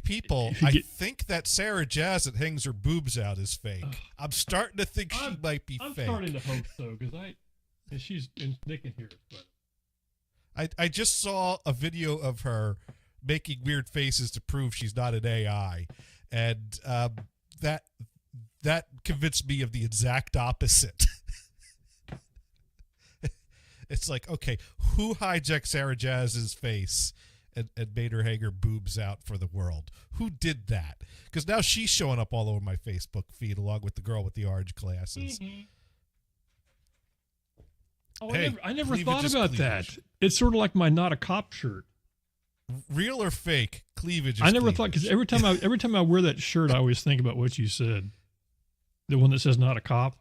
people, I think that Sarah Jazz that hangs her boobs out is fake. I'm starting to think she might be I'm fake. starting to hope so, because she's Nick in here. But I just saw a video of her making weird faces to prove she's not an AI, and that convinced me of the exact opposite. It's like, okay, who hijacked Sarah Jazz's face and made her hang her boobs out for the world? Who did that? Because now she's showing up all over my Facebook feed along with the girl with the orange glasses. Mm-hmm. Oh, hey, I never thought about that. It's sort of like my Not a Cop shirt. Real or fake, cleavage is I never cleavage. thought, because every time I wear that shirt, I always think about what you said. The one that says Not a Cop.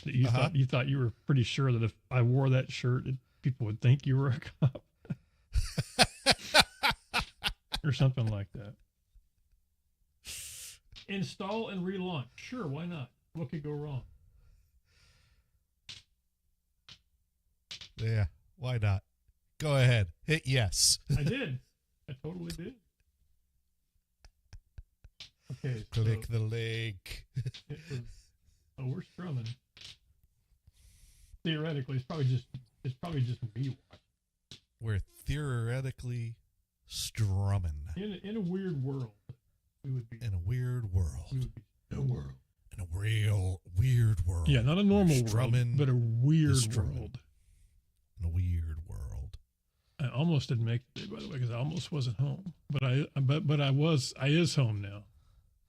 That you thought you were pretty sure that if I wore that shirt, people would think you were a cop. Or something like that. Install and relaunch. Sure, why not? What could go wrong? Yeah, why not? Go ahead. Hit yes. I did. I totally did. Okay. Click the link. We're strumming. Theoretically, it's probably just me watching. We're theoretically strumming. In a weird world, we would be. In a weird world. We would be in a world. In a real weird world. Yeah, not a normal world, but a weird world. In a weird world. I almost didn't make it today, by the way, because I almost wasn't home. But I is home now.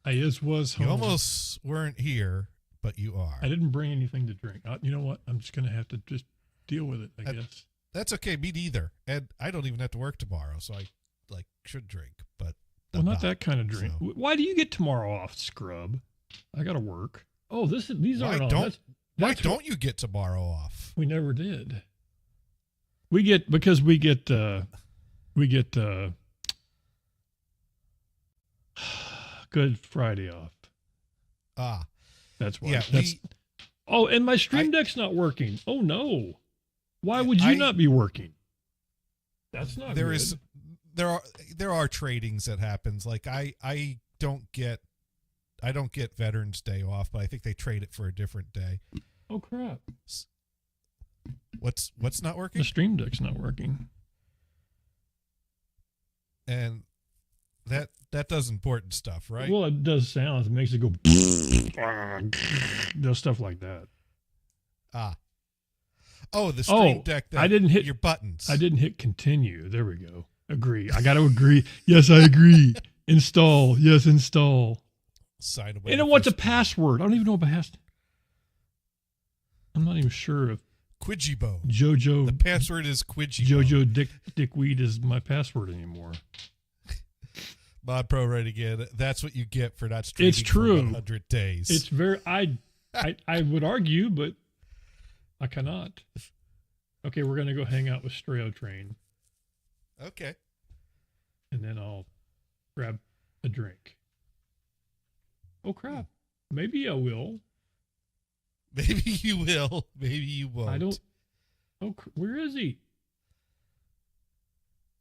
Was home. You almost weren't here, but you are. I didn't bring anything to drink. You know what? I'm just going to have to just deal with it, I guess. That's okay. Me neither. And I don't even have to work tomorrow, so I should drink. But not that kind of drink. So. Why do you get tomorrow off, scrub? I got to work. Oh, these aren't on. Why don't you get tomorrow off? We never did. We get Good Friday off. That's why. Yeah, and my Stream Deck's not working. Oh no. Why would you not be working? That's not good. There are tradings that happens. Like I don't get Veterans Day off, but I think they trade it for a different day. Oh crap. What's not working? The Stream Deck's not working. And that does important stuff, right? Well, it does sounds. It makes it go does stuff like that. Oh, the Stream Deck I didn't hit your buttons. I didn't hit continue. There we go. Agree. I got to agree. Yes, I agree. Install. Yes, install. Sign away. And what's a password? I don't even know what I'm not even sure if Quidgibo. Jojo. The password is Quidgibo. Jojo Dickweed is my password anymore. Mod Pro right again. That's what you get for not streaming it's true. for 100 days. It's very. I would argue, but I cannot. Okay, we're gonna go hang out with Strayo Train. Okay. And then I'll grab a drink. Oh crap! Maybe I will. Maybe you will. Maybe you won't. I don't. Oh, where is he?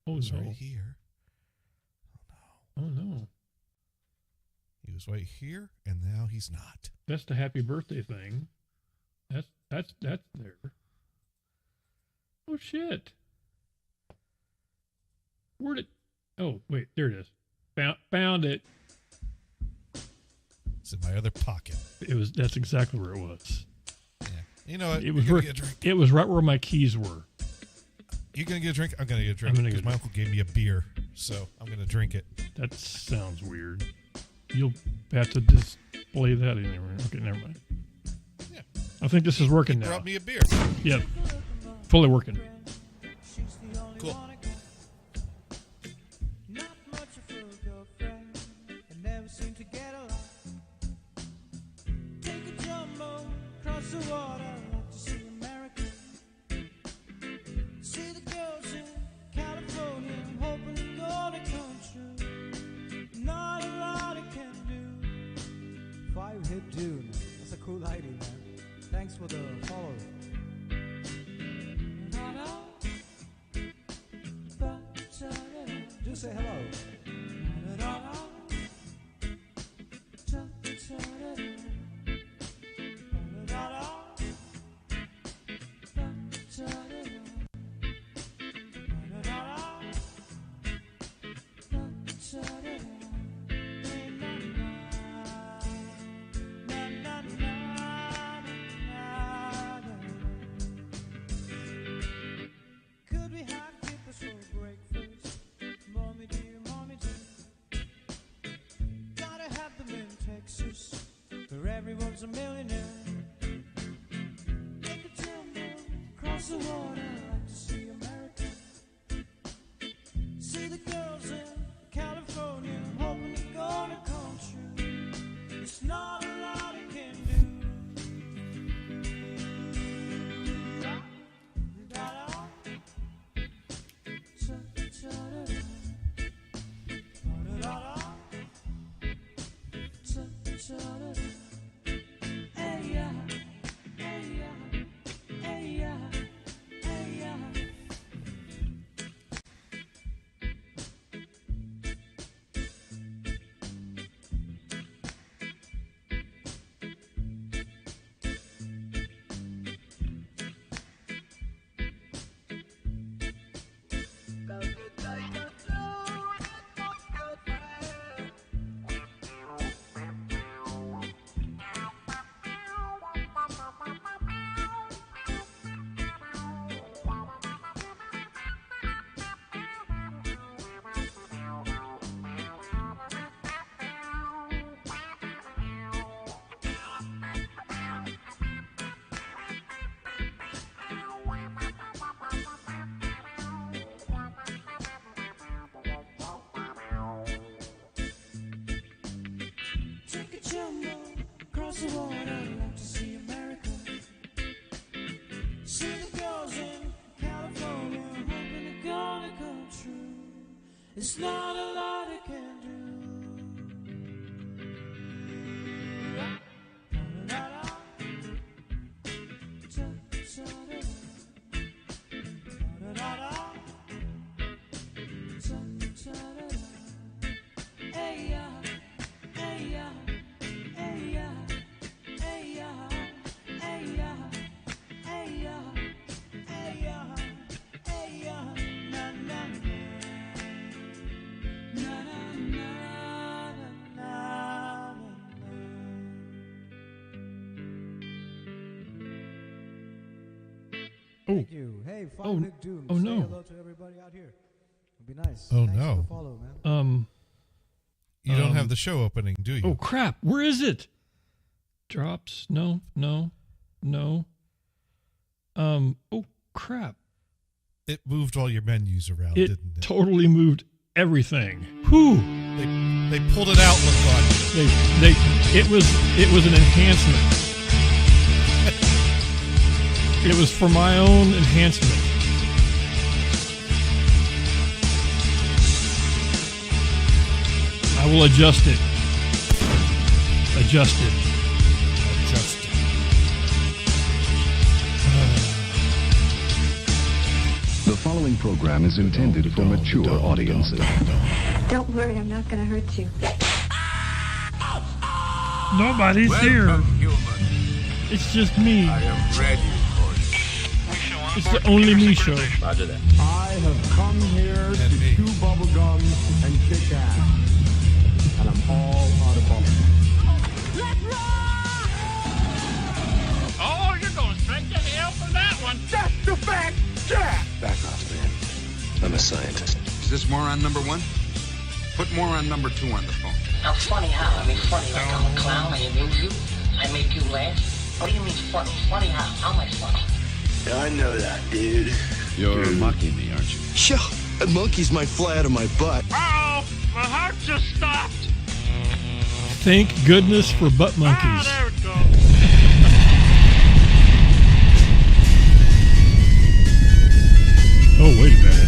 Oh, he's no. right here. Oh no. He was right here, and now he's not. That's the happy birthday thing. That's there. Oh shit. Where'd it? Oh wait, there it is. Found it. It's in my other pocket. That's exactly where it was. Yeah. You know what? It was right where my keys were. You gonna get a drink? I'm gonna get a drink because my uncle gave me a beer, so I'm gonna drink it. That sounds weird. You'll have to display that anywhere. Okay, never mind. Yeah. I think this is working now. Brought me a beer. Yep. Fully working. Cool. Hit Dune. That's a cool idea, man. Thanks for the follow. Do say hello. was a millionaire. Take a jumbo across the water, I'd like to see America. See the girls in California, hoping it's gonna come true. It's not a lot I can do. Da-da. Cha-cha-da-da. Da-da-da-da. Cha-cha-da-da. Hey, yeah. Hey, yeah. Hey, yeah. Hey, yeah. Take a jumbo across the water, I'd like to see America. See the girls in California, hoping it's gonna come true. It's not a lot I can do. Da-da-da-da. Cha-cha-da-da. Da-da-da-da. Cha-cha-da-da. Hey, yeah. Hey, yeah. Hey, yeah. Hey, yeah. Hey, yeah. Hey, yeah. Hey, yeah. Hey, yeah. Na, na, na. Na, na, na, na, na, na. Oh, Thank you. Hey, Oh, follow Nick Dune. oh, Say no. hello to everybody out here. It'd be nice. Oh, Thanks no. For the follow, man. You don't have the show opening, do you? Oh crap! Where is it? Drops? No. Oh crap! It moved all your menus around, It didn't it? totally moved everything. Whew! They pulled it out, look like. It was an enhancement. It was for my own enhancement. I will adjust it. Adjust it. Just The following program is intended for mature audiences. Don't worry, I'm not going to hurt you. Nobody's here. It's just me. I am ready for you. It's the only me show. Roger that. I have come here to me. chew bubblegum and kick ass. And I'm all out of bubble. Oh, you're going straight to hell for that one. That's the fact, Jack! Back off, man. I'm a scientist. Is this moron number one? Put moron number two on the phone. I'm funny how? I mean funny like I'm a clown, I amuse you, I make you laugh. What do you mean funny? Funny how? How am I funny? I know that, dude. You're mocking me, aren't you? Sure, a monkey's might fly out of my butt. Uh-oh, my heart just stopped. Thank goodness for butt Ah, monkeys. there it goes. Oh, wait a minute.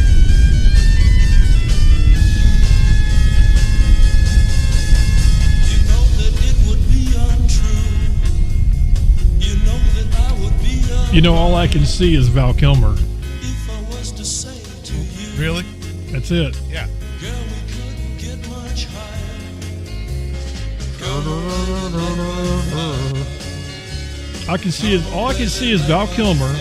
You know, all I can see is Val Kilmer. really? That's it. Yeah. All I can see is Val Kilmer,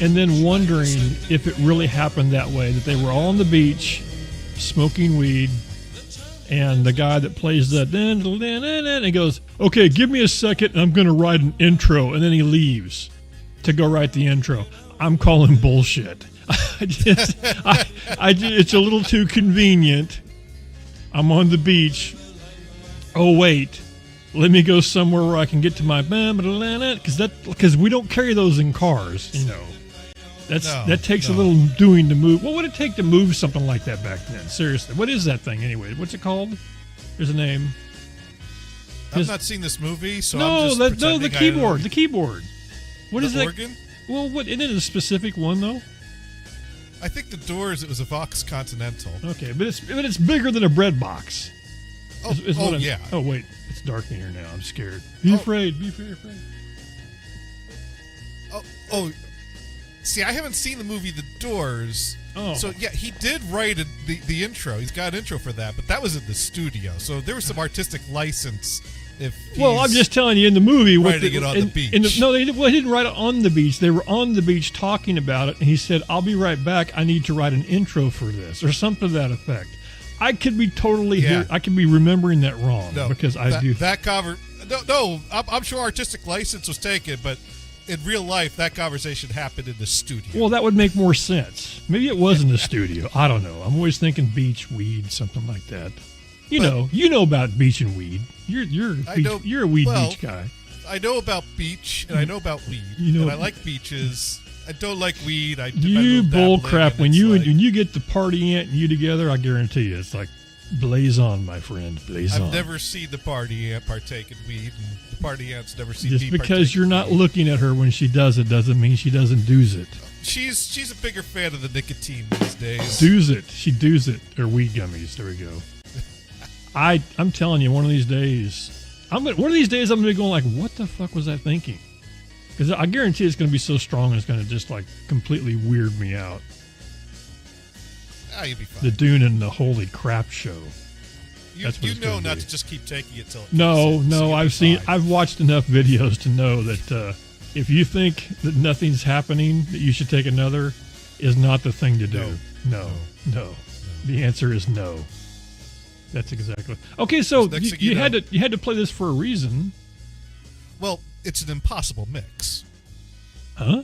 and then wondering if it really happened that way, that they were all on the beach smoking weed, and the guy that plays the and he goes, "Okay, give me a second, and I'm going to write an intro," and then he leaves to go write the intro. I'm calling bullshit. It's a little too convenient. I'm on the beach. Oh wait, let me go somewhere where I can get to my because we don't carry those in cars, you know. That takes a little doing to move. What would it take to move something like that back then? Seriously, what is that thing anyway? What's it called? There's a name. I've not seen this movie, so the keyboard. The keyboard. What is that? Organ? Well, what isn't it a specific one though? I think the Doors. It was a Vox Continental. Okay, but it's bigger than a bread box. Yeah. Oh wait, it's dark in here now. I'm scared. Be afraid. Be very afraid. Oh. See, I haven't seen the movie The Doors. Oh. So, yeah, he did write the intro. He's got an intro for that, but that was in the studio. So there was some artistic license. I'm just telling you, in the movie, writing it on the beach. He didn't write it on the beach. They were on the beach talking about it, and he said, "I'll be right back. I need to write an intro for this," or something to that effect. I could be I could be remembering that wrong because I do that cover. No, I'm sure artistic license was taken, but in real life, that conversation happened in the studio. Well, that would make more sense. Maybe it was in the studio. I don't know. I'm always thinking beach, weed, something like that. You know about beach and weed. You're a weed beach guy. I know about beach and I know about weed. And I like beaches. I don't like weed. You bull crap. When you get the party ant and you together, I guarantee you, it's like blaze on, my friend. Blaze on. I've never seen the party ant partake in weed, and the party ant's never seen Just me because you're not looking at her when she does it doesn't mean she doesn't do's it. She's a bigger fan of the nicotine these days. Do's it. She do's it. Or weed gummies. There we go. I'm telling you, one of these days, I'm gonna be going like, what the fuck was I thinking? Because I guarantee it's going to be so strong it's going to just like completely weird me out. You'll be fine. The Dune and the Holy Crap show. You know not to just keep taking it till it No, I've watched enough videos to know that if you think that nothing's happening, that you should take another, is not the thing to do. No. The answer is no. That's exactly. Okay, so you had to play this for a reason. Well, it's an impossible mix. Huh?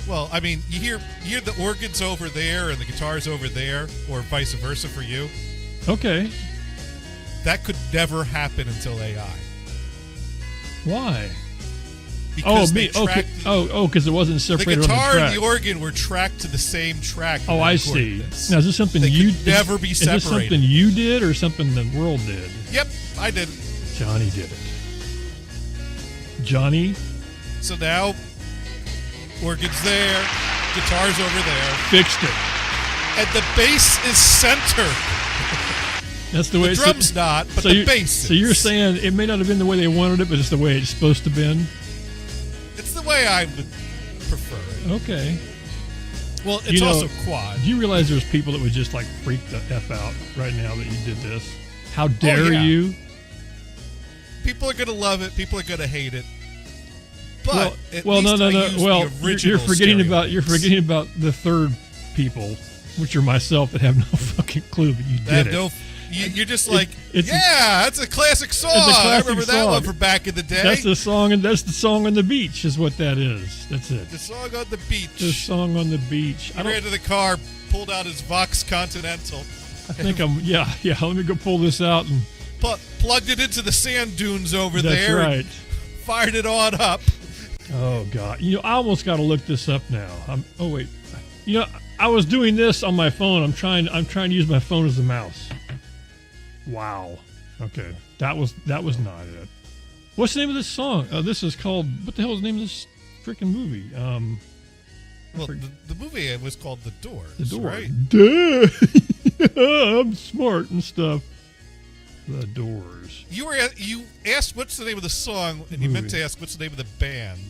Well, I mean, you hear the organs over there and the guitars over there, or vice versa for you. Okay. That could never happen until AI. Why? Because because it wasn't separated. The guitar on the track. and the organ were tracked to the same track. Oh, I see. This. Now, is this something never be separated? Is this something you did or something the world did? Yep, I did. Johnny did it. Johnny. So now, organ's there, guitar's over there. Fixed it. And the bass is center. That's the way the drum's not, but the bass is. So you're saying it may not have been the way they wanted it, but it's the way it's supposed to have been? It's the way I would prefer it. Okay. Well, it's also quad. Do you realize there's people that would just like freak the F out right now that you did this? How dare you? People are going to love it. People are going to hate it. But no. Well, you're forgetting about the third people, which are myself, that have no fucking clue, but you did it. You're just like, that's a classic song. I remember that one from back in the day. That's the song, and that's the song on the beach, is what that is. That's it. The song on the beach. The song on the beach. He ran to the car, pulled out his Vox Continental. I think let me go pull this out and plugged it into the sand dunes over there. That's right. Fired it on up. Oh God! I almost got to look this up now. Oh wait, I was doing this on my phone. I'm trying to use my phone as a mouse. Wow. Okay, that was not it. What's the name of this song? This is called. What the hell is the name of this freaking movie? Well, the movie was called The Doors. The Doors, right? Duh. I'm smart and stuff. The Doors. You asked what's the name of the song, and you meant to ask what's the name of the band,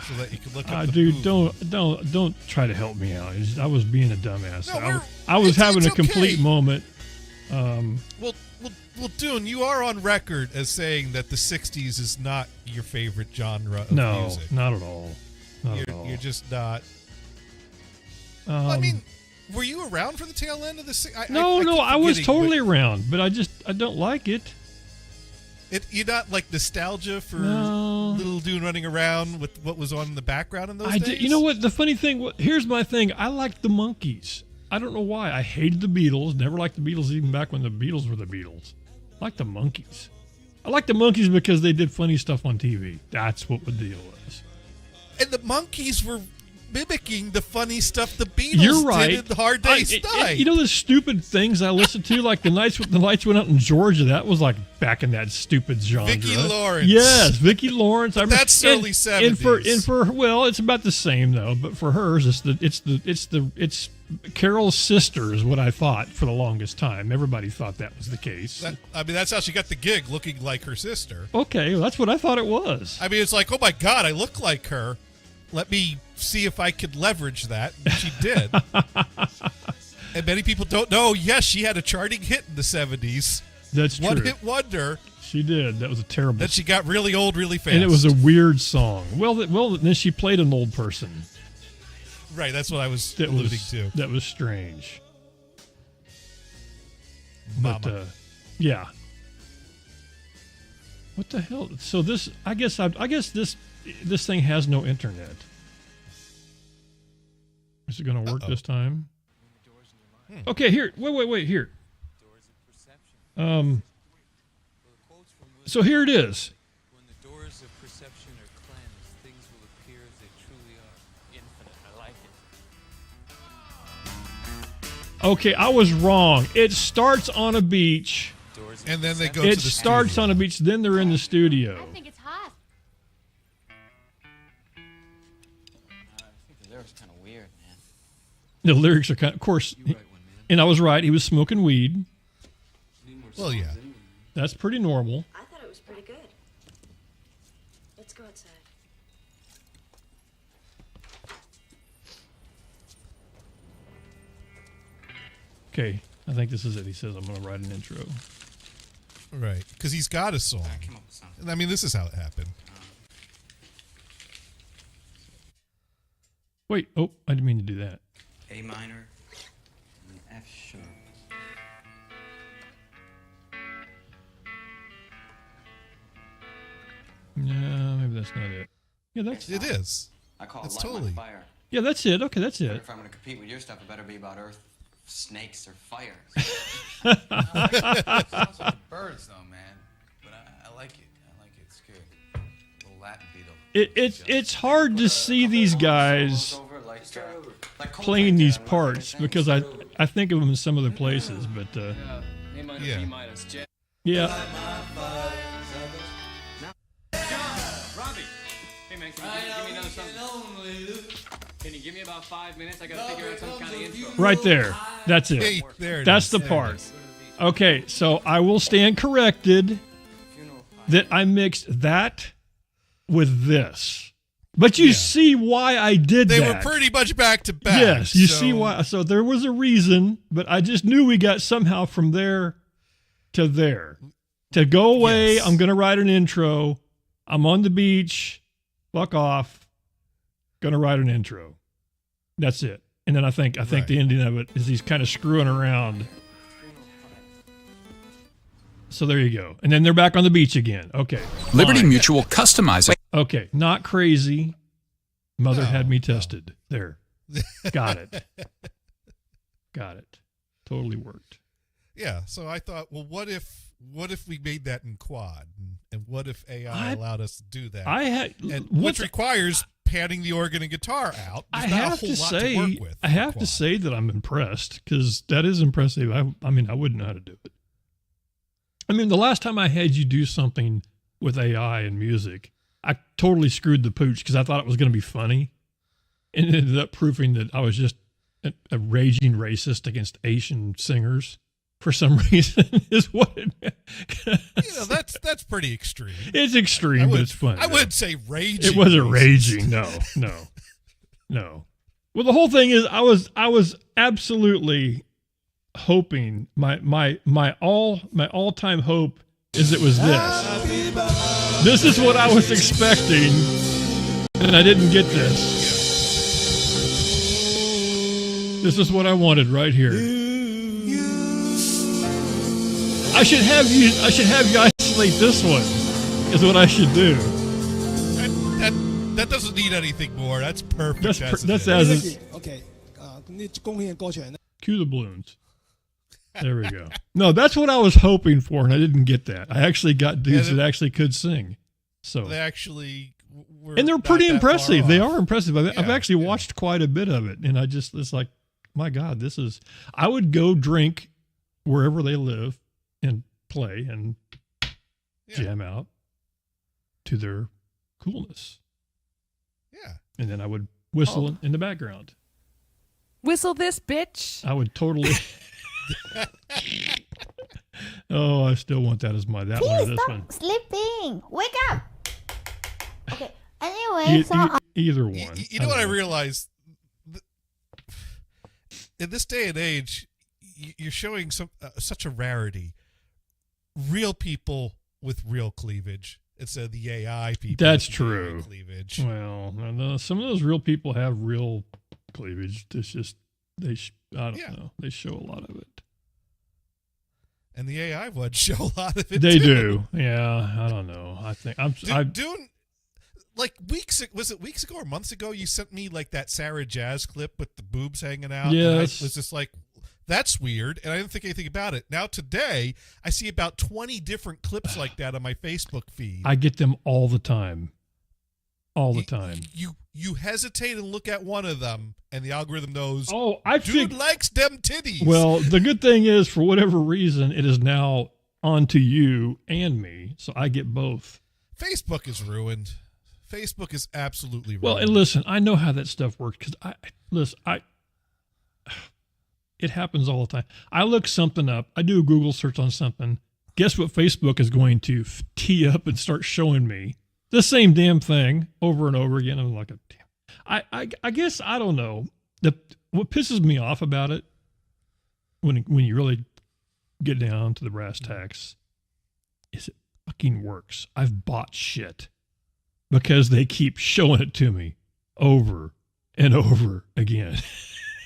so that you could look up the dude, movie. don't try to help me out. I was being a dumbass. No, I was having a complete okay. moment. Well, Dune, you are on record as saying that the '60s is not your favorite genre of music. No, not at all. You're just not. I mean, were you around for the tail end of the '60s? No, I was totally around, but I don't like it. You're not like nostalgia for little Dune running around with what was on in the background in those days? You know what? The funny thing, here's my thing. I liked the Monkees. I don't know why. I hated the Beatles. Never liked the Beatles even back when the Beatles were the Beatles. I liked the Monkees. I like the Monkees because they did funny stuff on TV. That's what the deal was. And the Monkees were mimicking the funny stuff the Beatles You're right. did in Hard Day's Night. You know the stupid things I listened to, like the lights went out in Georgia. That was like back in that stupid genre. Vicki Lawrence. Yes, Vicki Lawrence. That's early 70s. And for well, it's about the same though. But for hers, it's Carol's sister is what I thought for the longest time. Everybody thought that was the case. That's how she got the gig, looking like her sister. Okay, well, that's what I thought it was. I mean, it's like, oh my God, I look like her. Let me see if I could leverage that. And she did. And many people don't know. Yes, she had a charting hit in the 70s. That's true. One hit wonder. She did. That was a terrible. Then she got really old really fast. And it was a weird song. Well, then she played an old person. Right, that's what I was alluding to. That was strange. Mama. But, yeah. What the hell? So this, I guess this thing has no internet. Is it going to work this time? Okay, here. Wait, here. So here it is. When the doors of perception are cleansed, things will appear as they truly are. Infinite. I like it. Okay, I was wrong. It starts on a beach. And then they go to the It starts studio. on a beach, then they're in the studio. I think it's hot. I think the lyrics kind of weird, man. The lyrics are kind of course, and I was right. He was smoking weed. Well, yeah. That's pretty normal. I thought it was pretty good. Let's go outside. Okay, I think this is it. He says, I'm going to write an intro. Right, because he's got a song. And I mean, this is how it happened. Wait, oh, I didn't mean to do that. A minor and F sharp. No, maybe that's not it. Yeah, that's It is. I call It's it light totally. my fire. Yeah, that's it. Okay, that's But it. if I'm going to compete with your stuff, it better be about earth, snakes, or fire. Sounds like the birds, though, man. But I like it. I like it. It's good. Little Latin beetle. It's hard to see these guys playing these parts because I think of them in some other places, but Yeah. yeah. Robbie. Hey man, can you give me another something? Can you give me about 5 minutes? I gotta figure out some kind of intro. Right there. That's it. Hey, there it That's is. the There it part. is. Okay, so I will stand corrected that I mixed that with this. But you see why I did They that. were pretty much back to back. Yes, you so- see why. So there was a reason, but I just knew we got somehow from there to there. To go away, Yes. I'm going to write an intro. I'm on the beach. Fuck off. Going to write an intro. That's it. And then I think Right. the ending of it is he's kind of screwing around. So there you go. And then they're back on the beach again. Okay. Liberty fine. Mutual customizing. Okay, not crazy. Mother had me tested. There. Got it. Got it. Totally worked. Yeah, so I thought, well, what if we made that in quad, and what if AI allowed us to do that? Which requires panning the organ and guitar out. I There's not have a whole to lot say, to work with. I have to say that I'm impressed because that is impressive. I mean, I wouldn't know how to do it. I mean, the last time I had you do something with AI and music, I totally screwed the pooch because I thought it was going to be funny, and it ended up proving that I was just a raging racist against Asian singers for some reason. Is what it meant. That's pretty extreme. It's extreme, but it's funny. I wouldn't say raging. It wasn't racist. raging. No. Well, the whole thing is, I was absolutely hoping my all-time hope is it was this. This is what I was expecting, and I didn't get this. This is what I wanted right here. I should have you isolate this one. Is what I should do. That doesn't need anything more. That's perfect. That's as it. Okay. 你貢獻歌曲呢？ Cue the balloons. There we go. No, that's what I was hoping for, and I didn't get that. I actually got dudes that actually could sing. So they actually were, and they're pretty impressive. They off. are impressive. I've actually watched quite a bit of it, and it's like, my God, this is. I would go drink wherever they live and play and jam out to their coolness. Yeah, and then I would whistle in the background. Whistle this, bitch. I would totally. Oh, I still want that as my that one or this one. Sleeping. Wake up. Okay. Anyway, either one. You know what I realized? In this day and age, you're showing such a rarity. Real people with real cleavage instead of the AI people. That's with true. Cleavage. Well, some of those real people have real cleavage. It's just I don't know. They show a lot of it. And the AI ones show a lot of it. They too. do. Yeah, I don't know. I think I'm doing like weeks ago or months ago. You sent me like that Sarah Jazz clip with the boobs hanging out. Yes. And I was just like, that's weird, and I didn't think anything about it. Now today, I see about 20 different clips like that on my Facebook feed. I get them all the time. All the time. You hesitate and look at one of them, and the algorithm knows. Oh, dude likes them titties. Well, the good thing is, for whatever reason, it is now onto you and me, so I get both. Facebook is ruined. Facebook is absolutely ruined. Well, and listen, I know how that stuff works because it happens all the time. I look something up. I do a Google search on something. Guess what Facebook is going to tee up and start showing me? The same damn thing over and over again. I'm like, damn. I guess I don't know. What pisses me off about it when you really get down to the brass tacks is it fucking works. I've bought shit because they keep showing it to me over and over again.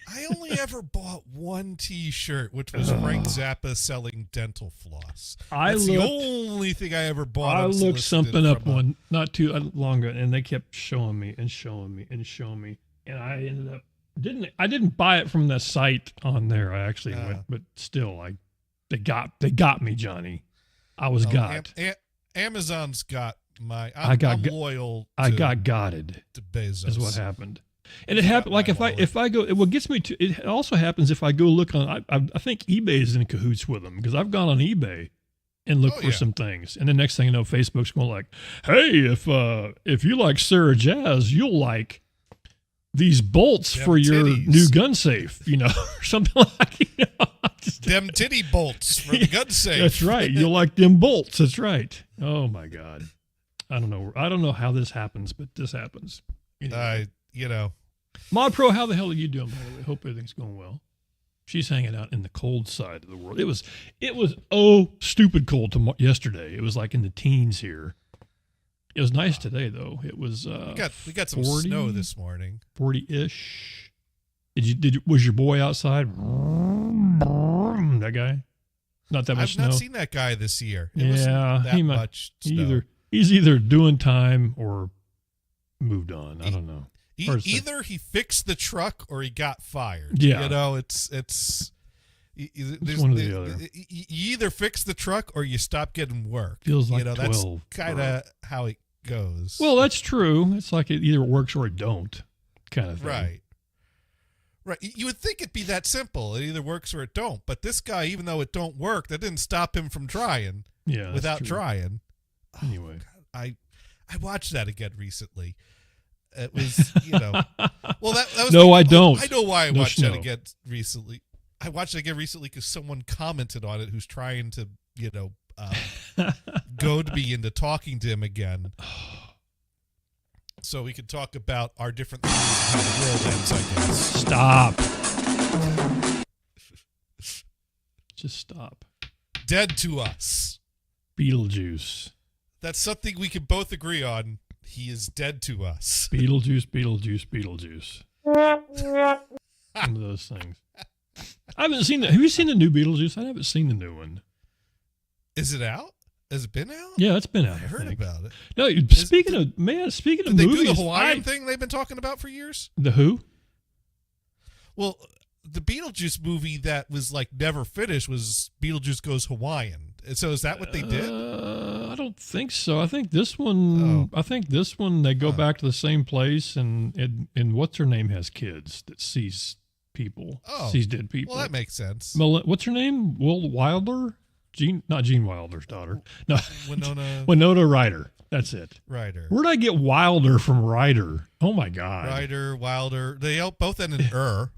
I only ever bought one T-shirt, which was Frank Zappa selling dental floss. That's the only thing I ever bought. I looked something up one not too long ago, and they kept showing me and showing me and showing me, and I ended up didn't buy it from the site on there. I actually went, but still, they got me, Johnny. I was got. Amazon's got my. I'm loyal. I got gotted. To Bezos is what happened. And it happened like if I go, what gets me to it also happens if I go look on. I think eBay is in cahoots with them because I've gone on eBay and looked for some things, and the next thing you know, Facebook's going like, "Hey, if you like Sarah Jazz, you'll like these bolts for your new gun safe, or something like them titty bolts for the gun safe." That's right. You'll like them bolts. That's right. Oh my God, I don't know how this happens, but this happens. Anyway. Mod Pro, how the hell are you doing, by the way? Hope everything's going well. She's hanging out in the cold side of the world. It was stupid cold yesterday. It was like in the teens here. It was nice today though. It was we got some 40, snow this morning. 40-ish. Was your boy outside? That guy? Not that much snow. I've not seen that guy this year. Much snow. He's either doing time or moved on. I don't know. Either he fixed the truck or he got fired. Yeah. It's one or the other. You either fix the truck or you stop getting work. Feels like 12. That's kind of how it goes. Well, that's true. It's like it either works or it don't kind of thing. Right. You would think it'd be that simple. It either works or it don't. But this guy, even though it don't work, that didn't stop him from trying. Yeah. Without trying. Anyway. I watched that again recently. It was, well, that was. No, I don't. I know why I watched that again recently. I watched it again recently because someone commented on it who's trying to, goad me into talking to him again. So we can talk about our different things and how the world ends, I guess. Stop. Just stop. Dead to us. Beetlejuice. That's something we can both agree on. He is dead to us. Beetlejuice. One of those things. I haven't seen that. Have you seen the new Beetlejuice? I haven't seen the new one. Is it out? Has it been out? Yeah, it's been out. I heard about it. No, speaking of movies, they do the Hawaiian thing they've been talking about for years? The who? Well, the Beetlejuice movie that was like never finished was Beetlejuice Goes Hawaiian. And so is that what they did? I don't think so. I think this one. I think this one they go back to the same place, and what's her name has kids that sees people, sees dead people. Well, that makes sense. What's her name? Will Wilder? Not Gene Wilder's daughter. No, Winona Ryder. That's it. Ryder. Where'd I get Wilder from Ryder? Oh my God. Ryder, Wilder. They both end in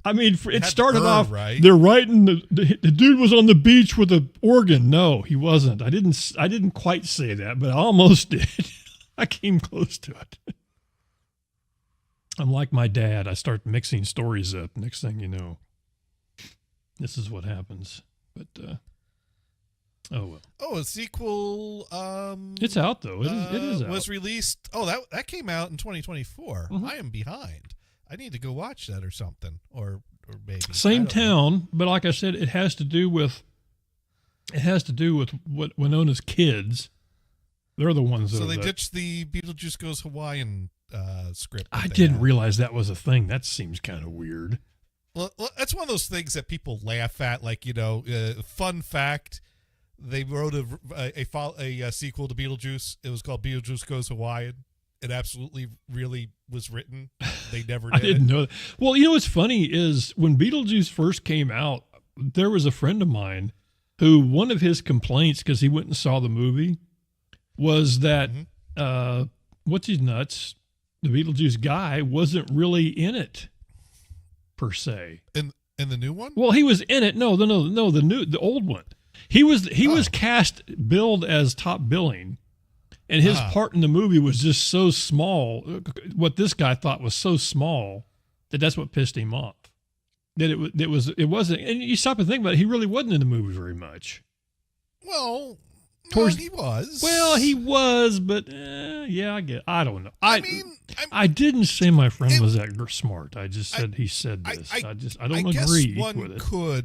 I mean, it started off. Right? They're writing the dude was on the beach with an organ. No, he wasn't. I didn't quite say that, but I almost did. I came close to it. I'm like my dad. I start mixing stories up. Next thing you know, this is what happens. But oh well. Oh, a sequel. It's out though. It is out. Was released. Oh, that came out in 2024. Mm-hmm. I am behind. I need to go watch that or something, or maybe same town. But like I said, it has to do with what Winona's kids. They're the ones that. So they ditched the Beetlejuice Goes Hawaiian script. I didn't realize that was a thing. That seems kind of weird. Well, that's one of those things that people laugh at. Like, fun fact. They wrote a sequel to Beetlejuice. It was called Beetlejuice Goes Hawaiian. It absolutely really was written. They never did. I didn't know that. Well, what's funny is when Beetlejuice first came out, there was a friend of mine who one of his complaints, because he went and saw the movie, was that what's his nuts, the Beetlejuice guy, wasn't really in it per se. In the new one? Well, he was in it. No, the old one. He was cast billed as top billing, and his part in the movie was just so small. What this guy thought was so small that's what pissed him off. That it wasn't. And you stop and think about it, he really wasn't in the movie very much. Well, he was. Well, he was, but yeah, I don't know. I didn't say my friend was that smart. I just said he said this. I don't agree with it.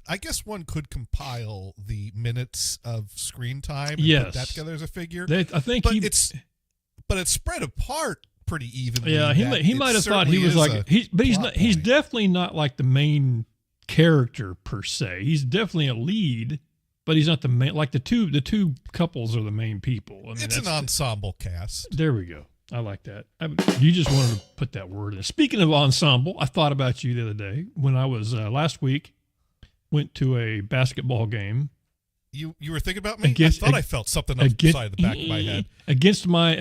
I guess one could compile the minutes of screen time and put that together as a figure. But it's spread apart pretty evenly. Yeah, he might have thought he was like he's definitely not like the main character per se. He's definitely a lead. But he's not the main. Like the two couples are the main people. I mean, it's an ensemble cast. There we go. I like that. You just wanted to put that word in. Speaking of ensemble, I thought about you the other day when I was last week. Went to a basketball game. You were thinking about me? I thought I felt something upside the back of my head. Against my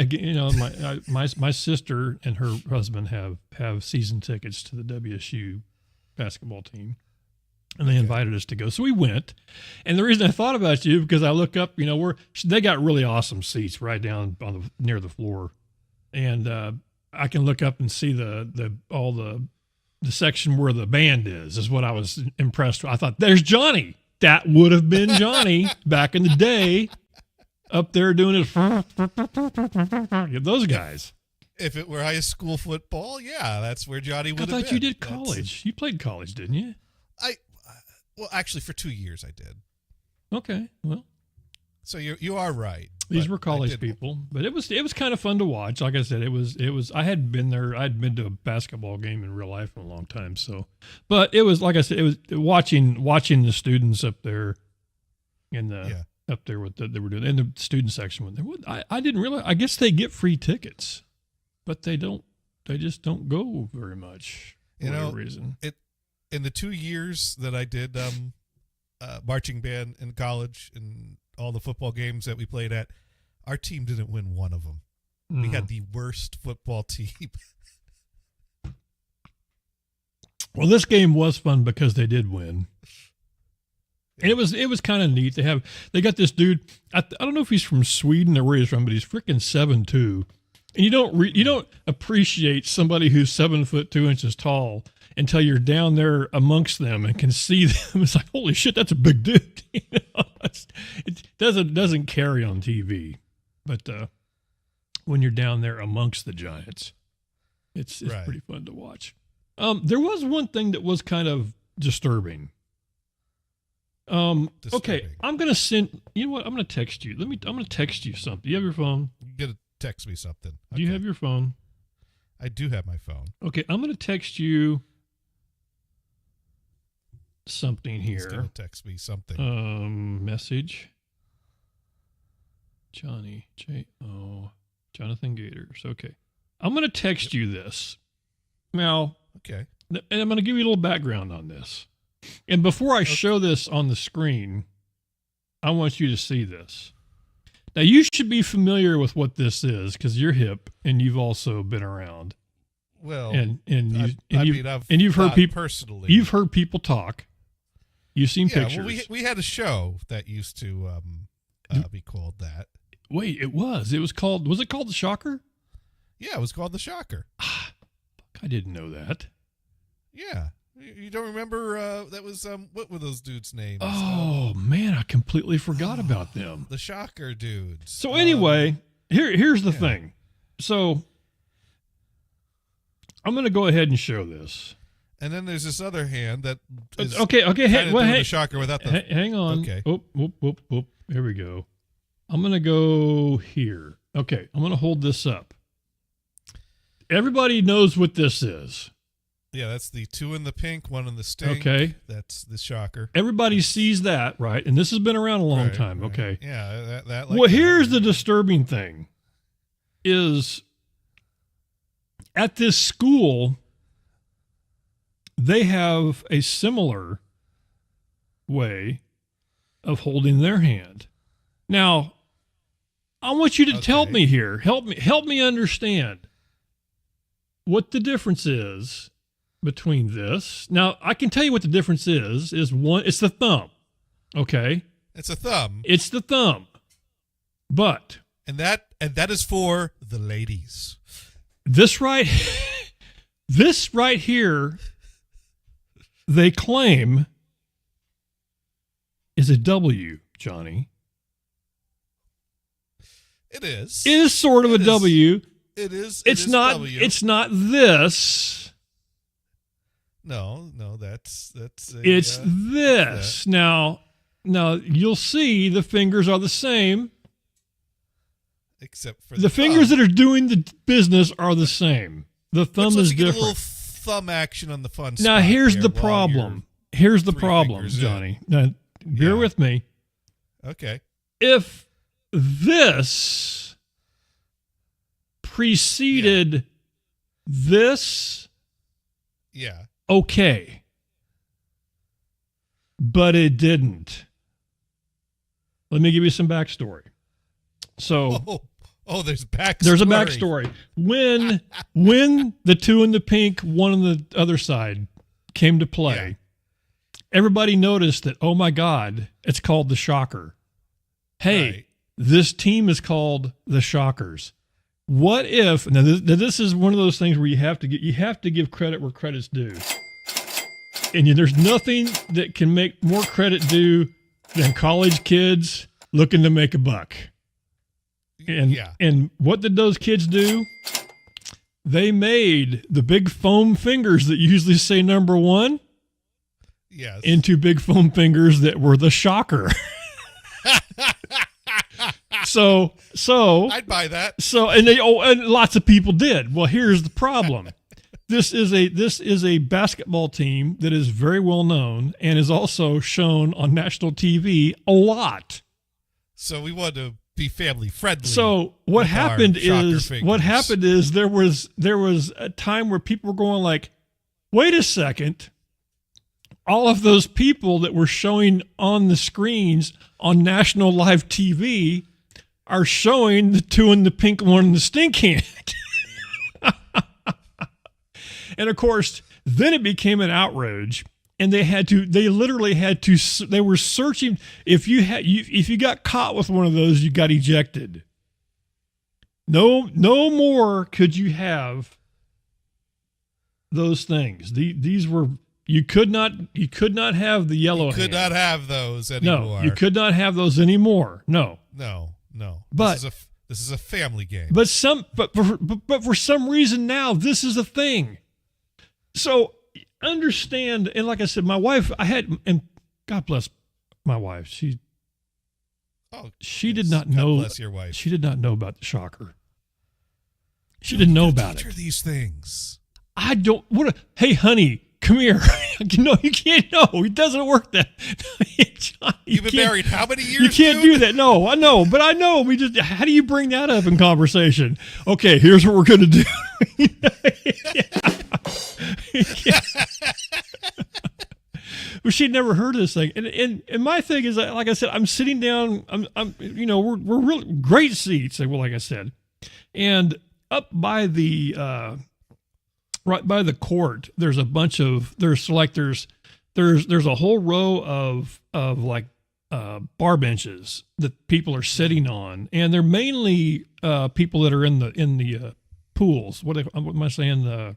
sister and her husband have season tickets to the WSU basketball team. And they invited us to go. So we went. And the reason I thought about you, because I look up, they got really awesome seats right down near the floor. And I can look up and see all the section where the band is what I was impressed with. I thought, there's Jonny. That would have been Jonny back in the day up there doing it. Those guys. If it were high school football, yeah, that's where Jonny would have been. I thought you did college. You played college, didn't you? Well, actually, for 2 years I did. Okay, well, so you are right. These were college people, but it was kind of fun to watch. Like I said, it was. I had been there. I'd been to a basketball game in real life in a long time. So, but it was like I said, it was watching the students up there, up there with they were doing in the student section. I didn't realize. I guess they get free tickets, but they don't. They just don't go very much. For whatever reason. In the 2 years that I did marching band in college and all the football games that we played at, our team didn't win one of them. Mm. We had the worst football team. Well, this game was fun because they did win. And it was kind of neat. They got this dude. I don't know if he's from Sweden or where he's from, but he's freaking 7'2". And you don't appreciate somebody who's 7'2" tall until you're down there amongst them and can see them. It's like, holy shit, that's a big dude. It doesn't carry on TV, but when you're down there amongst the giants, it's right. Pretty fun to watch. There was one thing that was kind of disturbing. Okay, I'm gonna send. You know what? I'm gonna text you. I'm gonna text you something. Do you have your phone? You're gonna text me something. Okay. Do you have your phone? I do have my phone. Okay, I'm gonna text you. something He's here. gonna text me something. Message. Johnny Jonathan Gators. Okay, I'm going to text you this now. Okay, and I'm going to give you a little background on this. And before I show this on the screen, I want you to see this. Now, you should be familiar with what this is because you're hip and you've also been around. Well, you've heard people personally. You've heard people talk. You've seen pictures. Well, we had a show that used to be called that. Wait, it was called. Was it called The Shocker? Yeah, it was called The Shocker. I didn't know that. Yeah. You don't remember that was what were those dudes' names? Oh man, I completely forgot about them. The Shocker dudes. So anyway, here's the thing. So I'm going to go ahead and show this. And then there's this other hand that is okay. The Shocker without the hang on. Okay. Whoop. Here we go. I'm going to go here. Okay, I'm going to hold this up. Everybody knows what this is. Yeah, that's the 2 in the pink, 1 in the stink. Okay. That's the Shocker. Everybody sees that, right? And this has been around a long time, right. Okay. Yeah, that well, here's the disturbing thing is at this school, they have a similar way of holding their hand. Now, I want you to tell me here. Help me understand what the difference is between this. Now, I can tell you what the difference is one, it's the thumb. Okay? It's a thumb. It's the thumb. But and that is for the ladies. This right here, they claim is a W, Johnny. It is. It is sort of a W. It is. It's not. W. It's not this. No, that's. It's this. Now you'll see the fingers are the same. Except for the fingers that are doing the business are the same. The thumb is different. Get a little thumb action on the fun. Now here's the problem. Here's the problem, Johnny. Now bear with me. Okay. If this preceded this, okay, but it didn't. Let me give you some backstory. So, there's backstory. There's a backstory. When the 2 in the pink, 1 on the other side came to play, everybody noticed that, oh my God, it's called the Shocker. Hey, this team is called the Shockers. What if now this is one of those things where you have to give credit where credit's due, and there's nothing that can make more credit due than college kids looking to make a buck. And what did those kids do? They made the big foam fingers that usually say number 1 into big foam fingers that were the Shocker. So I'd buy that. So and lots of people did. Well, here's the problem. This is a basketball team that is very well known and is also shown on national TV a lot. So we want to be family friendly. So what happened is there was a time where people were going like, wait a second. All of those people that were showing on the screens on national live TV are showing the 2 in the pink, 1 in the stink hand. And of course, then it became an outrage, and they were searching. If you got caught with one of those, you got ejected. No more could you have those things. These were you could not have the yellow hand. You could not have those anymore. No, you could not have those anymore. No. But this is a family game. But for some reason now this is a thing. So understand, and like I said, my wife, and God bless my wife. She did not know. Bless your wife. She did not know about the Shocker. She didn't know about it. These things. I don't. Hey, honey, come here. No, you can't. No, it doesn't work that. Johnny, You've been married how many years? You can't do that. No, I know, but I know. How do you bring that up in conversation? Okay, here's what we're going to do. Well, she'd never heard of this thing, and my thing is, like I said, I'm sitting down. We're really great seats. Like I said, and up by the right by the court, there's a bunch of there's a whole row of like bar benches that people are sitting on, and they're mainly people that are in the pools. What am I saying?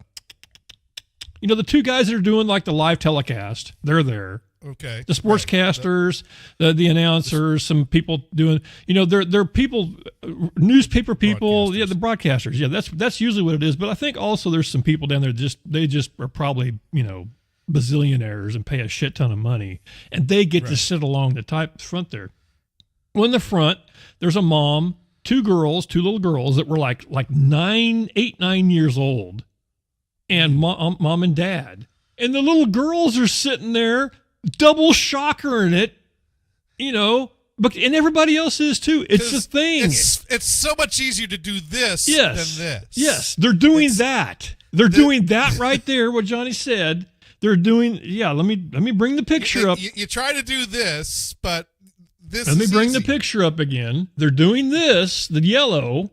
The two guys that are doing like the live telecast, they're there. Okay. The sportscasters, the announcers, some people doing, they're people, newspaper people, the broadcasters. Yeah, that's usually what it is. But I think also there's some people down there they just are probably, bazillionaires and pay a shit ton of money, and they get to sit along the front there. Well, in the front, there's a mom, two little girls that were like 8, 9 years old, and mom and dad. And the little girls are sitting there, double shocker in it, but and everybody else is too. It's a thing. It's so much easier to do this than this. Yes, they're doing that. They're doing that right there, what Johnny said. They're doing, let me bring the picture up. You try to do this, but this Let me bring easy. the picture up again. They're doing this, the yellow.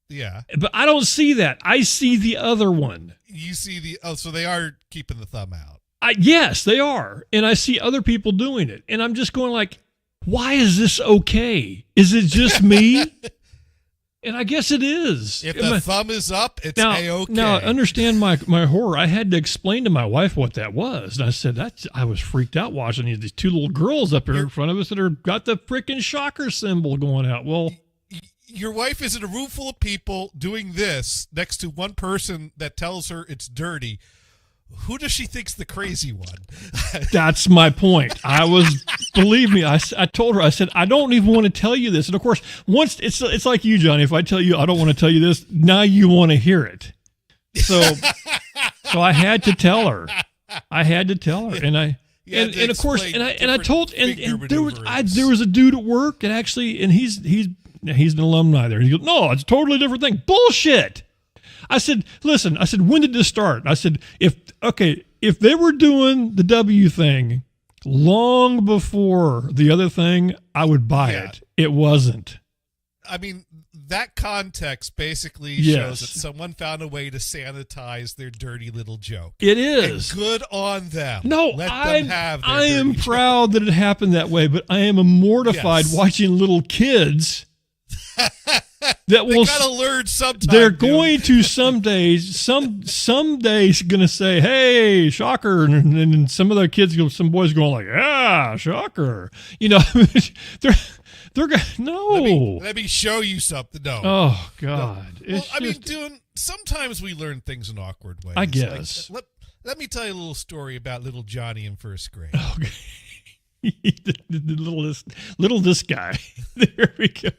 Yeah. But I don't see that. I see the other one. You see so they are keeping the thumb out. Yes, they are. And I see other people doing it. And I'm just going like, why is this okay? Is it just me? And I guess it is. If the thumb is up, it's A-okay. Now, understand my horror. I had to explain to my wife what that was. And I said, I was freaked out watching these two little girls up here in front of us that are got the freaking shocker symbol going out. Well, your wife is in a room full of people doing this next to one person that tells her it's dirty. Who does she think's the crazy one? That's my point. Believe me, I told her, I said, I don't even want to tell you this. And of course, once it's like you, Johnny, if I tell you I don't want to tell you this, now you want to hear it. So I had to tell her. And of course, I told, and there was a dude at work, and actually, and he's an alumni there. He goes, no, it's a totally different thing. Bullshit. I said, listen, when did this start? I said, if they were doing the W thing long before the other thing, I would buy it. It wasn't. I mean, that context basically shows that someone found a way to sanitize their dirty little joke. It is. And good on them. No, I am proud that it happened that way, but I am mortified watching little kids that will gotta learn sometime. They're going to some days going to say, "Hey, shocker," and some of the kids, some boys going like, "Ah, shocker." They're no. Let me show you something. No. Oh God. No. Well, Dune, sometimes we learn things in awkward ways. I guess. Like, let me tell you a little story about little Johnny in first grade. Okay. the littlest guy. There we go.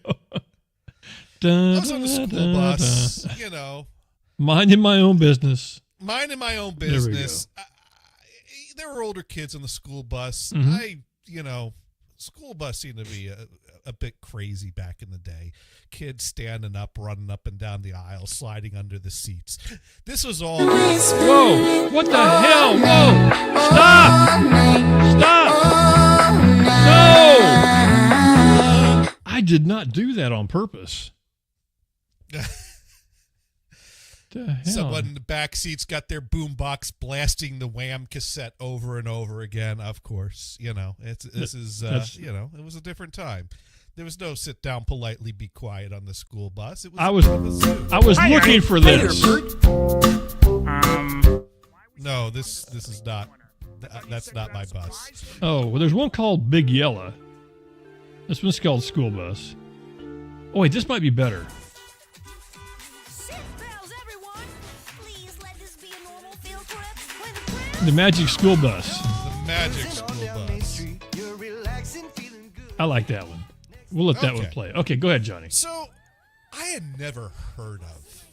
I was on the school bus, minding my own business. There were older kids on the school bus. Mm-hmm. School bus seemed to be a bit crazy back in the day. Kids standing up, running up and down the aisle, sliding under the seats. This was all. Whoa! What the hell? Whoa! Stop! No! I did not do that on purpose. Someone in the back seats got their boombox blasting the Wham cassette over and over again. Of course, it was a different time. There was no sit down politely, be quiet on the school bus. It was I was looking for this. No, this is not. That's not my bus. Oh, well, there's one called Big Yella. This one's called School Bus. Oh wait, this might be better. The Magic School Bus. The Magic School Bus. I like that one. We'll let that one play. Okay, go ahead, Johnny. So, I had never heard of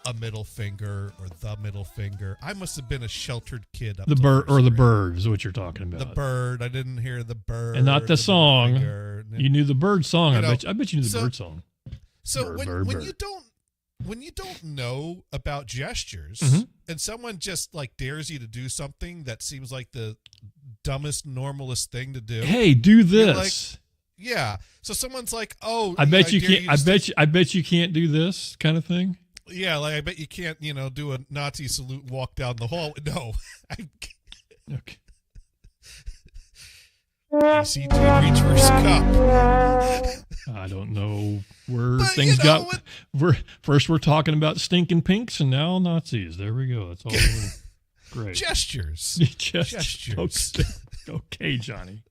a middle finger or the middle finger. I must have been a sheltered kid. Up The till bird first or the grade. bird is what you're talking about. The bird. I didn't hear the bird. And not the song. finger. You knew the bird song. You I know, bet you knew the bird song. So Bird, when bird. you don't know about gestures Mhm. and someone just like dares you to do something that seems like the dumbest, normalest thing to do. Hey, do you're this. like, yeah. So someone's like, "Oh, I bet you dare can't. I bet you can't do this kind of thing. Yeah, like I bet you can't, do a Nazi salute and walk down the hall. No. Okay. AC Dune reach for his cup. I don't know where But, things got. We're talking about stinking pinks, and now Nazis. There we go. That's all. Great. Gestures. Gestures. Okay, Johnny.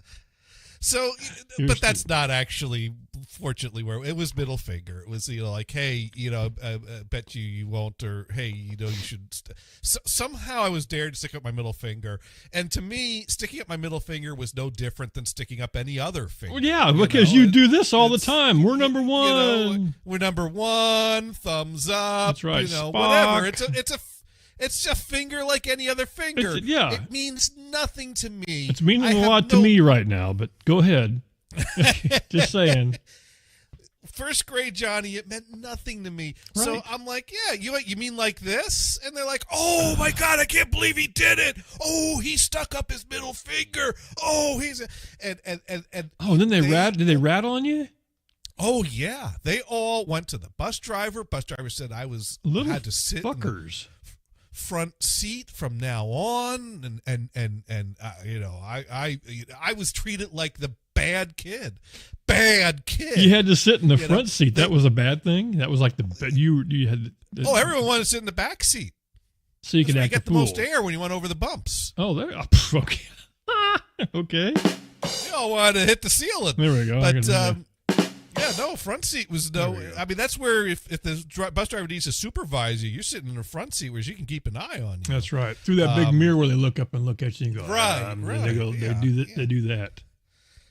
So, You're but that's not actually, fortunately, where it was middle finger. It was, like, hey, I bet you won't, or hey, you should. Somehow I was dared to stick up my middle finger. And to me, sticking up my middle finger was no different than sticking up any other finger. Well, yeah, because you do this all the time. We're number one. We're number one, thumbs up. That's right. Whatever. It's a finger like any other finger. Yeah. It means nothing to me. It's meaning a lot to me right now, but go ahead. Just saying. First grade Johnny, it meant nothing to me. Right. So I'm like, yeah, you mean like this? And they're like, oh my God, I can't believe he did it. Oh, he stuck up his middle finger. Oh, and Oh, then did they rat on you? Oh yeah, they all went to the bus driver. Bus driver said I had to sit fuckers. Front seat from now on, and I was treated like the bad kid. You had to sit in the front seat. That was a bad thing. That was like you had. Everyone wanted to sit in the back seat, so you could act get the the fool. most air when you went over the bumps. Oh, there. Okay. Okay. You all wanted to hit the ceiling. There we go. But yeah, no, front seat was no. I mean, that's where if the bus driver needs to supervise you, you're sitting in the front seat where she can keep an eye on you. That's right. Through that big mirror where they look up and look at you and go, right. They go. Yeah, They do that.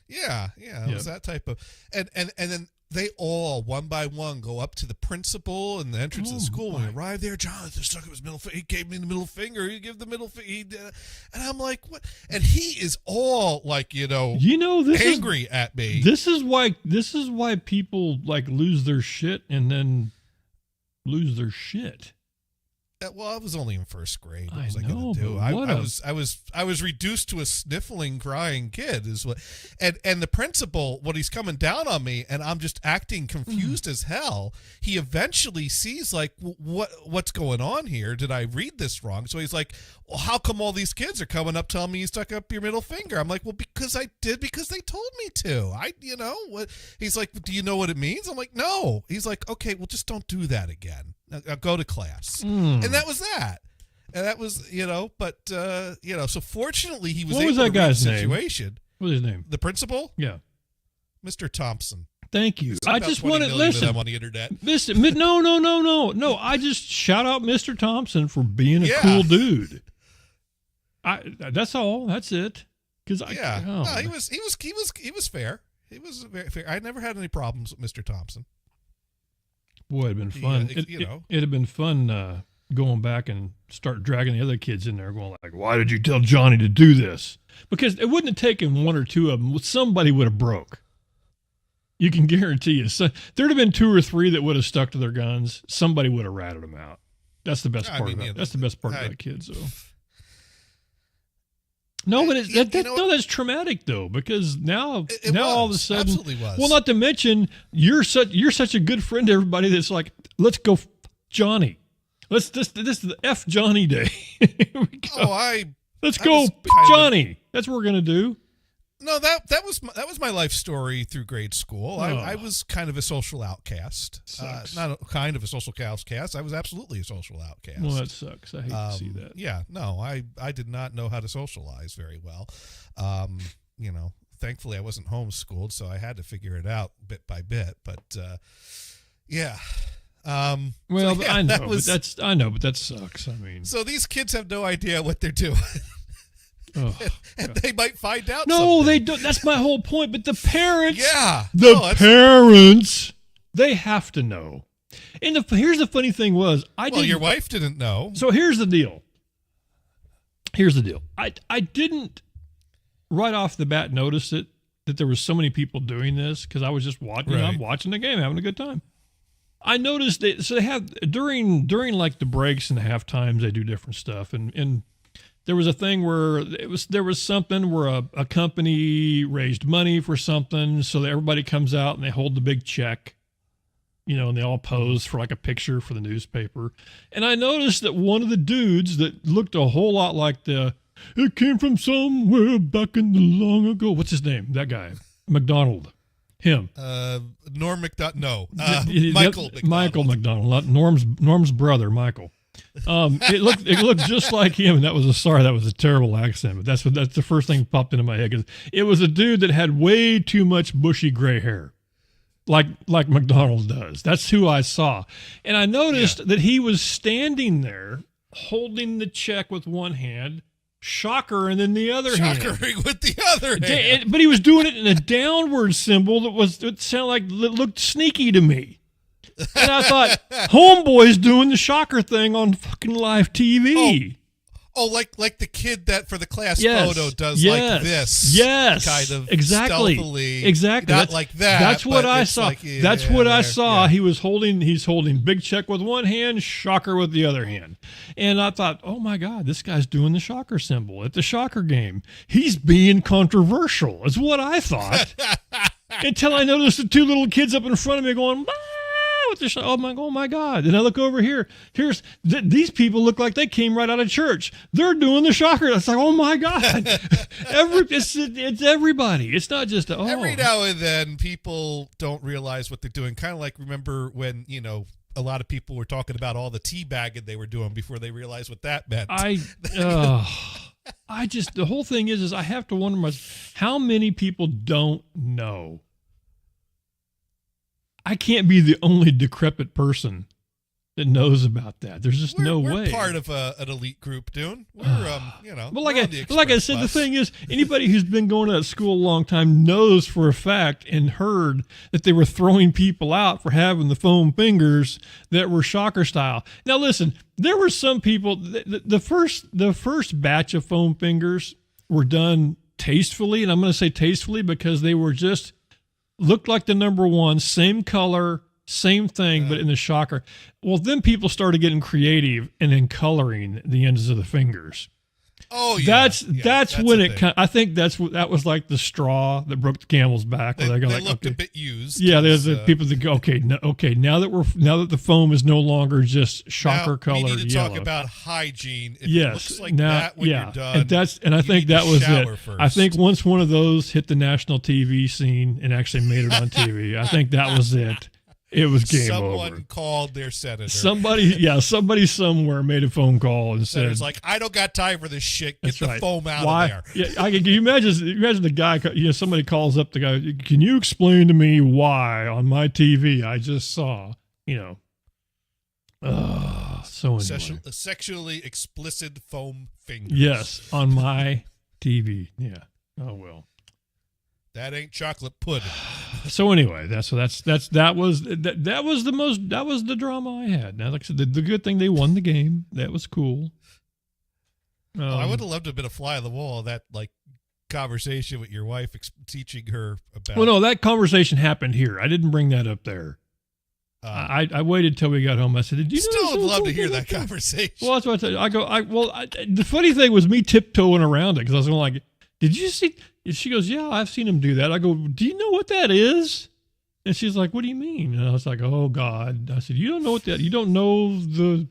Yeah. It was that type of, and then they all one by one go up to the principal and the entrance of the school. When they arrive there, Jonathan stuck up his middle finger. He gave me the middle finger. He gave the middle finger. And I'm like, what? And he is all like, this angry at me. This is why people like lose their shit and then lose their shit. Well, I was only in first grade. What I was I know, going to do? but I was reduced to a sniffling, crying kid. Is what, and the principal, when he's coming down on me, and I'm just acting confused as hell. He eventually sees like what's going on here. Did I read this wrong? So he's like, well, how come all these kids are coming up telling me you stuck up your middle finger? I'm like, well, because I did, because they told me to. What? He's like, do you know what it means? I'm like, no. He's like, okay, well, just don't do that again. Now go to class. And that was that. And that was, so fortunately he was What able was that to read guy's the name? situation. What was his name? The principal? Yeah. Mr. Thompson. Thank you. There's I about just 20 want to million of listen. them on the internet. Listen, no. I just shout out Mr. Thompson for being a cool dude. That's all. That's it. Because he was fair. He was very fair. I never had any problems with Mr. Thompson. Boy, it'd been fun. It'd have been fun going back and start dragging the other kids in there, going like, "Why did you tell Johnny to do this?" Because it wouldn't have taken one or two of them. Somebody would have broke. You can guarantee you. So, there'd have been two or three that would have stuck to their guns. Somebody would have ratted them out. That's the best part of it. That's the best part of that kid. So. No, but that's traumatic though, because now all of a sudden, absolutely was. Well, not to mention you're such a good friend to everybody that's like, let's go, Johnny. This is the F Johnny day. Here we go. Let's go, Johnny. That's what we're gonna do. No, that was my life story through grade school. I was kind of a social outcast. Not a kind of a social outcast. I was absolutely a social outcast. Well, that sucks. I hate to see that. Yeah, no, I did not know how to socialize very well. Thankfully I wasn't homeschooled, so I had to figure it out bit by bit. But yeah. I know, but that sucks. I mean, so these kids have no idea what they're doing. Oh, and they might find out. No, someday. they don't. That's my whole point. But the parents, parents, they have to know. And here's the funny thing was, your wife didn't know. So here's the deal. I didn't right off the bat notice that there was so many people doing this because I was just watching. Right. I'm watching the game, having a good time. I noticed that they have during like the breaks and the half times they do different stuff, and there was a thing where there was something where a company raised money for something, so that everybody comes out and they hold the big check, and they all pose for like a picture for the newspaper. And I noticed that one of the dudes that looked a whole lot like it came from somewhere back in the long ago. What's his name? That guy, McDonald. Him. Norm McDonald. No. Michael McDonald. Not Norm's brother, Michael. It looked just like him, and that was a terrible accent, but that's the first thing that popped into my head, because it was a dude that had way too much bushy gray hair, like McDonald does. That's who I saw. And I noticed that he was standing there holding the check with one hand, shocker, and then the other hand. Shockering with the other hand. But he was doing it in a looked sneaky to me. And I thought, homeboy's doing the shocker thing on fucking live TV. Oh, like the kid that for the class photo does like this. Yes. Kind of exactly. stealthily. Exactly. Not like that. That's what I saw. Like, that's what I saw. Yeah. He's holding big check with one hand, shocker with the other hand. And I thought, oh my God, this guy's doing the shocker symbol at the shocker game. He's being controversial, is what I thought. Until I noticed the two little kids up in front of me going, oh my God. And I look over here. These people look like they came right out of church. They're doing the shocker. It's like, oh my God. It's everybody. It's not just, Every now and then people don't realize what they're doing. Kind of like, remember when, a lot of people were talking about all the teabagging they were doing before they realized what that meant. The whole thing is I have to wonder myself, how many people don't know? I can't be the only decrepit person that knows about that. There's just no way. We're part of an elite group, Dune. We're, But like I said, the thing is, anybody who's been going to school a long time knows for a fact and heard that they were throwing people out for having the foam fingers that were shocker style. Now, listen, there were some people. The first batch of foam fingers were done tastefully, and I'm going to say tastefully because they were just. Looked like the number one, same color, same thing, but in the shocker. Well, then people started getting creative and then coloring the ends of the fingers. Oh, yeah. That's when it. I think that was like the straw that broke the camel's back. They looked a bit used. Yeah, there's people that go, now that the foam is no longer just shocker colored yellow. We need to talk about hygiene. If it looks like that when you're done, and I think that was it. First. I think once one of those hit the national TV scene and actually made it on TV, I think that was it. It was game over. Someone called their senator. Somebody somewhere made a phone call and said, "It's like, I don't got time for this shit. Get the foam out of there." Yeah, can you imagine the guy? Somebody calls up the guy. Can you explain to me why on my TV I just saw? So anyway. Sexually explicit foam fingers. Yes, on my TV. Yeah. Oh well. That ain't chocolate pudding. So anyway, that was the drama I had. Now, like I said, the good thing they won the game. That was cool. I would have loved to have been a fly on the wall. That conversation with your wife teaching her about. Well, no, that conversation happened here. I didn't bring that up there. I waited till we got home. I said, "Did you?" Still would love to hear that conversation. Well, that's what I said. I go. The funny thing was me tiptoeing around it because I was going like, "Did you see?" And she goes, "Yeah, I've seen him do that." I go, "Do you know what that is?" And she's like, "What do you mean?" And I was like, "Oh God!" I said, "You don't know what that? You don't know the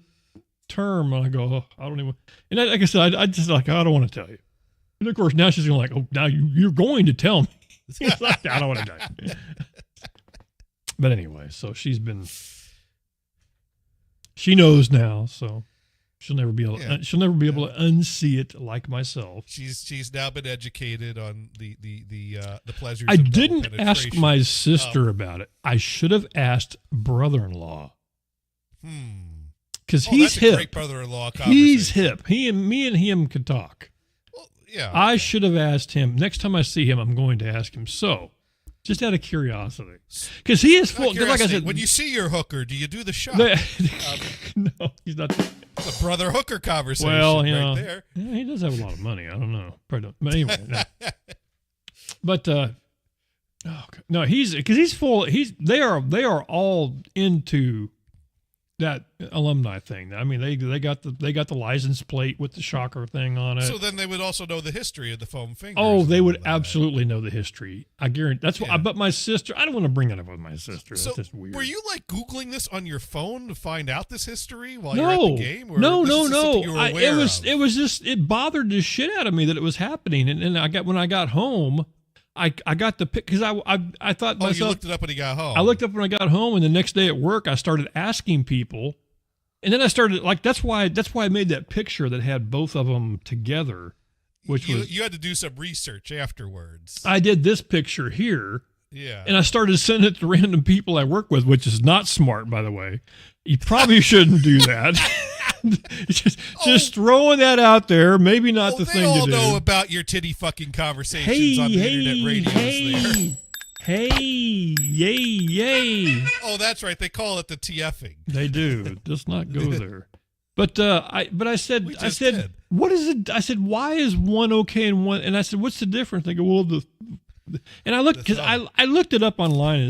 term?" And I go, "Oh, I don't even." And like I said, I just I don't want to tell you. And of course, now she's going "Oh, now you're going to tell me." It's like, I don't want to tell you. But anyway, so she knows now, so. She'll never be able to unsee it like myself. She's now been educated on the pleasures. I didn't ask my sister about it. I should have asked brother-in-law. Because he's hip. Great brother-in-law conversation. He's hip. Me and him could talk. Well, yeah. I should have asked him. Next time I see him, I'm going to ask him. So, Just out of curiosity, because he is full. Like I said, when you see your hooker, do you do the shot? No, he's not. It's a brother hooker conversation. Well, you right know, there. Yeah, he does have a lot of money. I don't know. Probably don't. But anyway, no. But no, he's full. They are all into that alumni thing. I mean, they got the license plate with the shocker thing on it. So then they would also know the history of the foam fingers. Oh, they would absolutely know the history. I guarantee. That's what. But my sister, I don't want to bring it up with my sister. So that's just weird. were you like Googling this on your phone to find out this history while No, you're at the game? Or no. You were aware of? It was just it bothered the shit out of me that it was happening, and when I got home. I got the pic because I thought myself. You looked it up when you got home. I looked up when I got home, and the next day at work, I started asking people, and then I started that's why I made that picture that had both of them together, which you had to do some research afterwards. I did this picture here, yeah, and I started sending it to random people I work with, which is not smart, by the way. You probably shouldn't do that. just throwing that out there. Maybe not the thing to do. They all know about your titty fucking conversations on the internet radios there. Yay. Oh, that's right. They call it the TFing. They do. Let's not go there. But I said, did. What is it? I said, why is one okay and one? And I said, what's the difference? They go, well, and I looked because I looked it up online and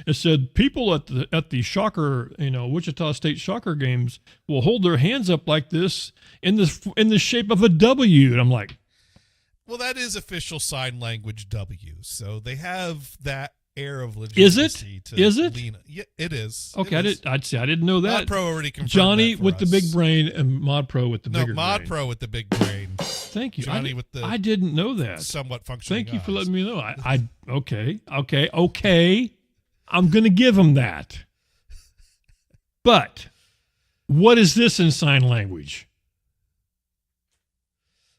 it said people at the Shocker, Wichita State Shocker games will hold their hands up like this in the shape of a W, and I'm like, well, that is official sign language W, so they have that air of legitimacy. Is it? Yeah, it is. Okay, I didn't know that. Mod Pro already confirmed Johnny that for with us. the big brain and Mod Pro with the bigger brain. Mod Pro with the big brain. Thank you. Johnny with the I didn't know that. Somewhat functioning Thank you for eyes. letting me know. Okay. I'm going to give him that. But what is this in sign language?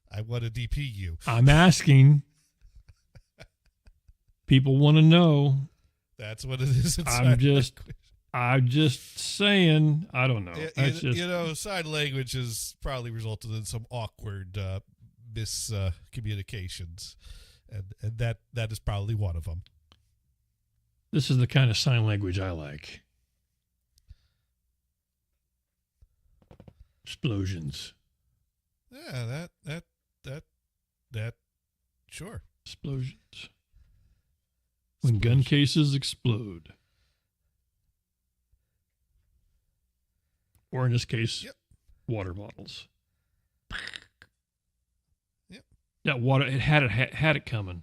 I want to DP you. I'm asking. People want to know. That's what it is in sign language. language. I'm just saying. I don't know. Sign language has probably resulted in some awkward miscommunications, and that is probably one of them. This is the kind of sign language I like. Explosions. Yeah, that, sure. Explosions. When gun cases explode. Or in this case, water bottles. Yep. That water, it had it coming.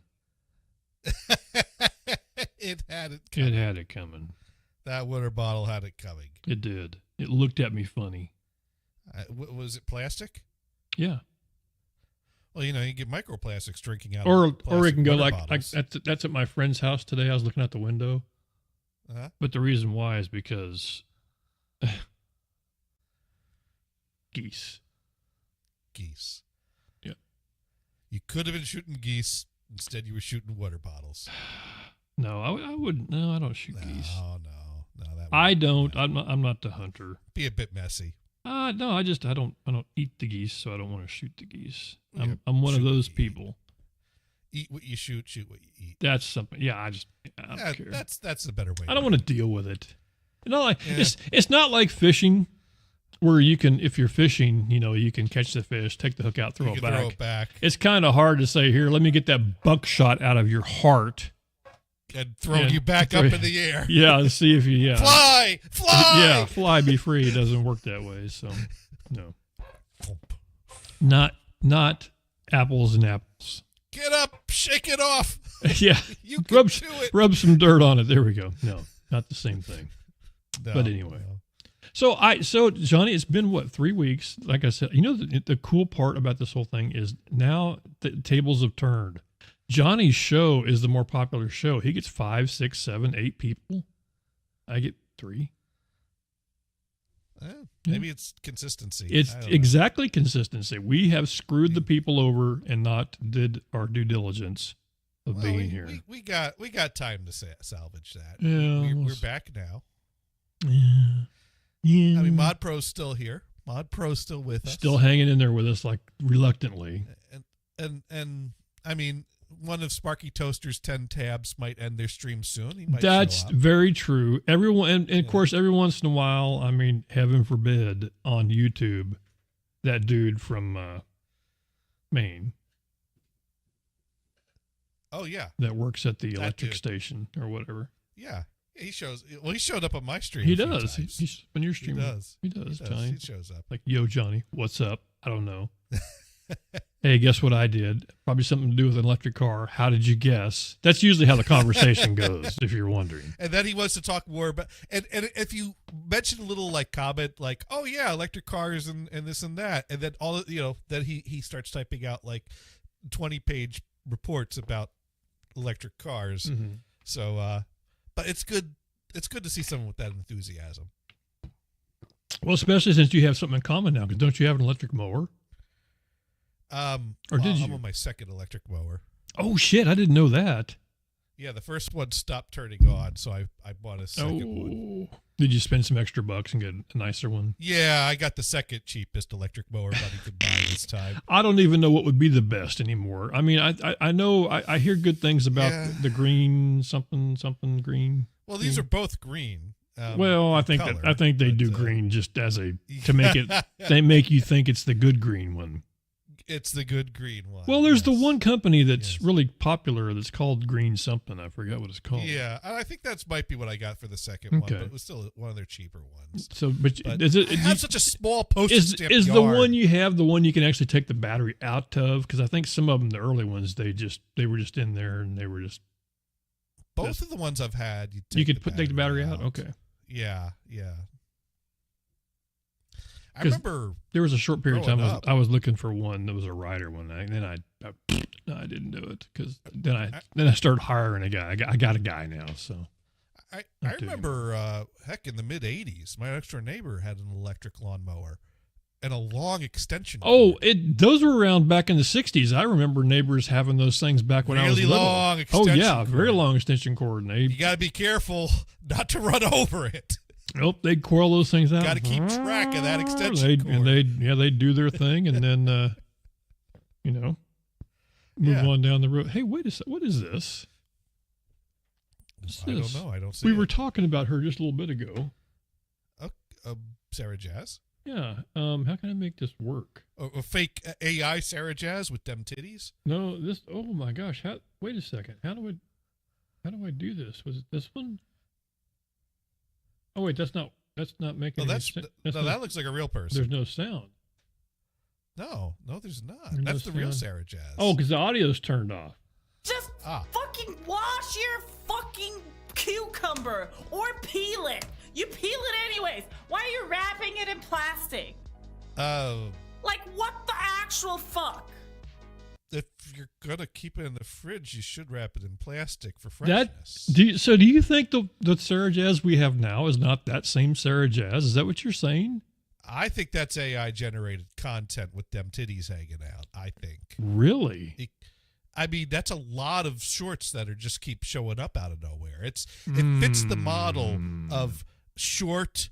It had it coming. It had it coming. That water bottle had it coming. It did. It looked at me funny. Was it plastic? Yeah. Well, you get microplastics drinking out or of plastic it can go water like bottles. that's at my friend's house today. I was looking out the window. Uh-huh. But the reason why is because geese. Yeah. You could have been shooting geese. Instead, you were shooting water bottles. No, I wouldn't. No, I don't shoot geese. No. I don't. I'm not the hunter. Be a bit messy. No, I don't eat the geese, so I don't want to shoot the geese. I'm one of those people. Eat what you shoot what you eat. That's something. Yeah, I don't care. That's the better way. I don't want to deal with it. It's not like fishing, where you can, if you're fishing, you can catch the fish, take the hook out, throw it back. It's kind of hard to say, here, let me get that buckshot out of your heart. And throw you back up in the air. Yeah, and see if you, Fly! Yeah, fly, be free. It doesn't work that way, so, no. Not apples and apples. Get up, shake it off. Yeah, you can do it. Rub some dirt on it. There we go. No, not the same thing. No, but anyway. No. So Johnny, it's been 3 weeks? Like I said, the cool part about this whole thing is now the tables have turned. Johnny's show is the more popular show. He gets 5, 6, 7, 8 people. I get 3. Maybe it's consistency. It's exactly consistency. We have screwed the people over and not did our due diligence of being here. We got time to salvage that. Yeah, we're back now. Yeah. I mean, Mod Pro's still here. Mod Pro's still with us. Still hanging in there with us, like reluctantly. And I mean, one of Sparky Toaster's 10 tabs might end their stream soon. He might That's show up. very true. Everyone, and of course, every once in a while, I mean, heaven forbid, on YouTube, that dude from Maine. Oh, yeah. That works at the That electric dude. station or whatever. Yeah. He showed up on my stream. He a few does. times. He's when you're streaming. He He does. Johnny. He shows up. Like, yo, Johnny, what's up? I don't know. Hey, guess what I did? Probably something to do with an electric car. How did you guess? That's usually how the conversation goes, if you're wondering. And then he wants to talk more about, and if you mention a little like comment like, oh yeah, electric cars and this and that, and then then he starts typing out like 20-page reports about electric cars. Mm-hmm. So, but it's good. It's good to see someone with that enthusiasm. Well, especially since you have something in common now, because don't you have an electric mower? Or did you? I'm on my second electric mower. Oh shit! I didn't know that. Yeah, the first one stopped turning on, so I bought a second one. Did you spend some extra bucks and get a nicer one? Yeah, I got the second cheapest electric mower money could buy this time. I don't even know what would be the best anymore. I mean, I know I hear good things about the green something green. Well, these are both green. Well, I think they do green just as to make it. They make you think it's the good green one. It's the good green one. Well, there's the one company that's really popular that's called Green something. I forgot what it's called. Yeah, I think that might be what I got for the second one, but it was still one of their cheaper ones. So, but is it? I have such a small postage stamp Is yard. the one you have the one you can actually take the battery out of? Because I think some of them, the early ones, they were just in there and they were just. Both of the ones I've had, you could take the battery out. Okay. Yeah. I remember there was a short period of time up. I was looking for one that was a rider one, and then I didn't do it because then I started hiring a guy. I got a guy now, so. I remember, heck, in the mid '80s, my next door neighbor had an electric lawnmower and a long extension cord. Oh, those were around back in the '60s. I remember neighbors having those things back when I was little. Really long extension cord. cord. Very long extension cord. And you got to be careful not to run over it. Nope, they'd coil those things out. Got to keep track of that extension cord. And they'd do their thing, and then move on down the road. Hey, wait a second. What is this? I don't know. I don't see. We were talking about her just a little bit ago. Sarah Jazz. Yeah. How can I make this work? A fake AI Sarah Jazz with them titties? No. This. Oh my gosh. Wait a second. How do I do this? Was it this one? Oh wait, that's not making. No, that looks like a real person. There's no sound. No, there's not. There's that's no the real sound. Sarah Jazz. Oh, because the audio's turned off. Just fucking wash your fucking cucumber or peel it. You peel it anyways. Why are you wrapping it in plastic? Like what the actual fuck? If you're gonna keep it in the fridge, you should wrap it in plastic for freshness. Do you think the Sarah Jazz we have now is not that same Sarah Jazz? Is that what you're saying? I think that's AI generated content with them titties hanging out. I think. Really? I mean, that's a lot of shorts that are just keep showing up out of nowhere. It fits the model of short.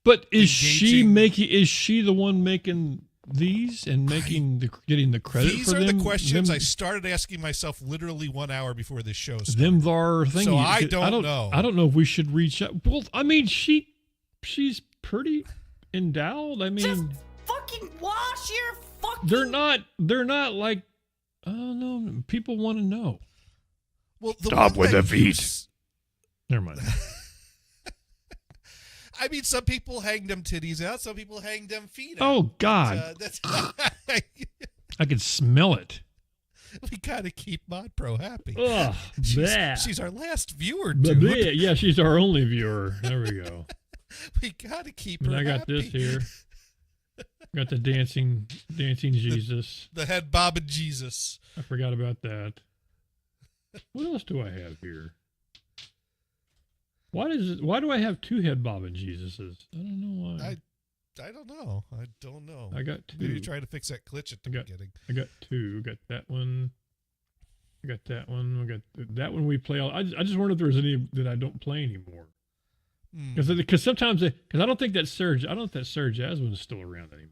But is she the one making these and getting the credit these for them? These are the questions I started asking myself literally 1 hour before this show started. Them var thing. So I don't know. I don't know if we should reach out. Well, I mean, she's pretty endowed. I mean, just fucking wash your fucking. They're not like. Oh no, people want to know. Well, stop with the feet. Never mind. I mean, some people hang them titties out. Some people hang them feet out. Oh, God. I can smell it. We got to keep Mod Pro happy. Oh, she's our last viewer, dude. Yeah, she's our only viewer. There we go. We got to keep her happy. I got this here. Got the dancing Jesus. The head bobbing Jesus. I forgot about that. What else do I have here? Why do I have 2 head bobbing Jesuses? I don't know why. I don't know. I got 2. Maybe you're trying to fix that glitch at the beginning. I got 2. I got that one. I got that one. I got that one we play. I just wonder if there's any that I don't play anymore. Because sometimes I don't think that Sarah Jazz one's still around anymore.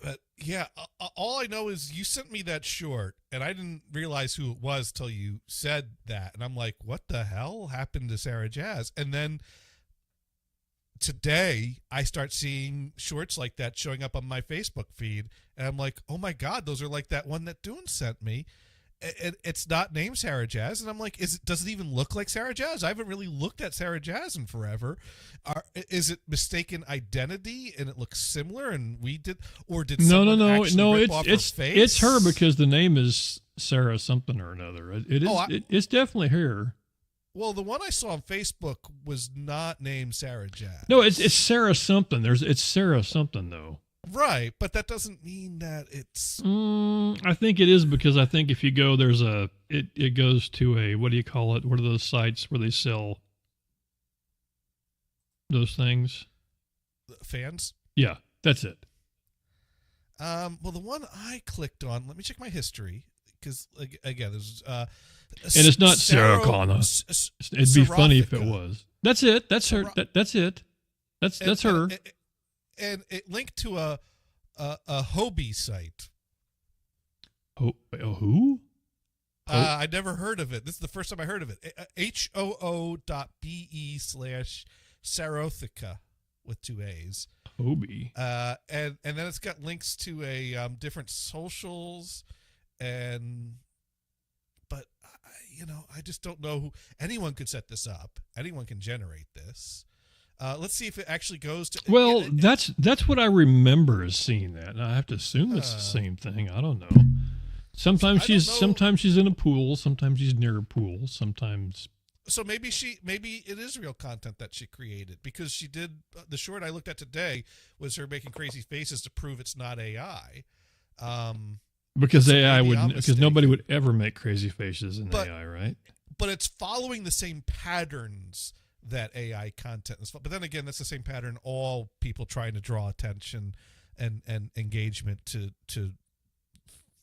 But Yeah, all I know is you sent me that short, and I didn't realize who it was till you said that, and I'm like, what the hell happened to Sarah Jazz? And then today, I start seeing shorts like that showing up on my Facebook feed, and I'm like, oh my God, those are like that one that Dune sent me. It's not named Sarah Jazz, and I'm like, does it even look like Sarah Jazz? I haven't really looked at Sarah Jazz in forever. Is it mistaken identity, and it looks similar, and we did, or did someone actually rip off her face? It's her because the name is Sarah something or another. It's definitely her. Well, the one I saw on Facebook was not named Sarah Jazz. No, it's Sarah something. It's Sarah something though. Right, but that doesn't mean that it's. I think it is because I think if you go, it goes to a, what do you call it? What are those sites where they sell those things? Fans? Yeah, that's it. Well, the one I clicked on, let me check my history, because again, there's. And it's not Sarah Connor. It'd be funny if it was. That's it. That's her. That's it. That's her. And it linked to a Hobie site. Who? I'd never heard of it. This is the first time I heard of it. HOO.be/Sarothica with 2 A's. Hobie. And then it's got links to a different socials, but I just don't know who. Anyone could set this up. Anyone can generate this. Let's see if it actually goes to. Well, that's what I remember is seeing that, and I have to assume it's the same thing. I don't know. Sometimes she's in a pool. Sometimes she's near a pool. Sometimes. So maybe it is real content that she created, because she did the short I looked at today was her making crazy faces to prove it's not AI. Because nobody would ever make crazy faces in AI, right? But it's following the same patterns that AI content is. But then again, that's the same pattern all people trying to draw attention and engagement to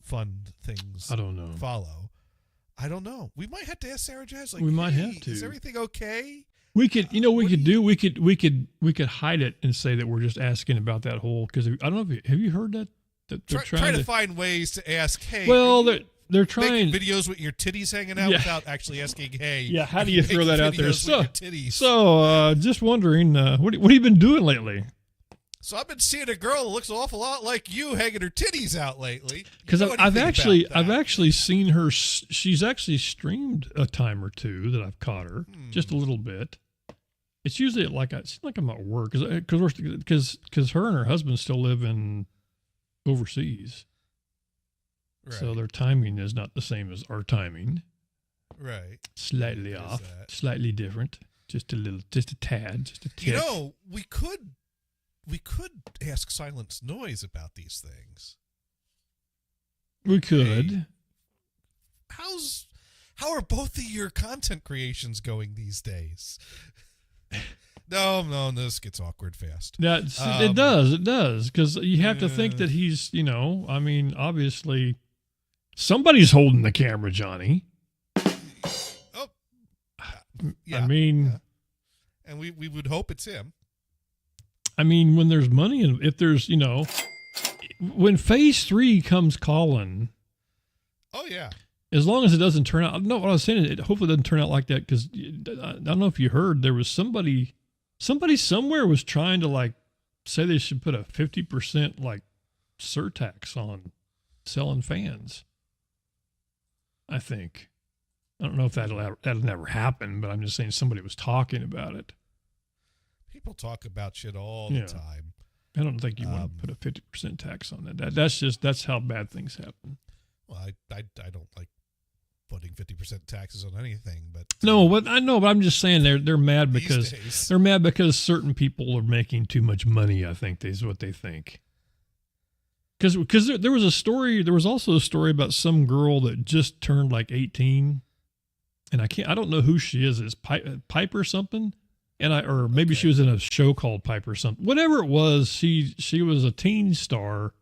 fund things. I don't know. Follow. I don't know. We might have to ask Sarah Jazz. We might have to. Is everything okay? We could hide it and say that we're just asking about that whole, because I don't know if have you heard that they're trying to find ways to ask. Hey, well, they're trying videos with your titties hanging out without actually asking. Hey, yeah, how do you throw that out there? So just wondering, what have you been doing lately? So I've been seeing a girl that looks an awful lot like you hanging her titties out lately. Because I've actually seen her. She's actually streamed a time or two that I've caught her, just a little bit. It's usually it seems like I'm at work because her and her husband still live in overseas, right. So their timing is not the same as our timing. Right, slightly off, slightly different, just a tad, just a tick. We could ask Silence Noise about these things. We could. Hey, how are both of your content creations going these days? No, this gets awkward fast. It does, because you have to think that he's, obviously somebody's holding the camera, Johnny. Oh, yeah. And we would hope it's him. When there's money and if there's, when phase 3 comes calling. Oh, yeah. As long as it doesn't turn out. No, what I was saying, it hopefully doesn't turn out like that, because I don't know if you heard, there was somebody somewhere was trying to say they should put a 50% surtax on selling fans. I think. I don't know if that'll never happen, but I'm just saying somebody was talking about it. People talk about shit all the time. I don't think you want to put a 50% tax on that. That's how bad things happen. Well, I don't like putting 50% taxes on anything, but no, but I know. But I'm just saying they're mad because certain people are making too much money. I think is what they think. Because there was a story. There was also a story about some girl that just turned 18, and I don't know who she is. Is Piper something? Or maybe she was in a show called Piper something. Whatever it was, she was a teen star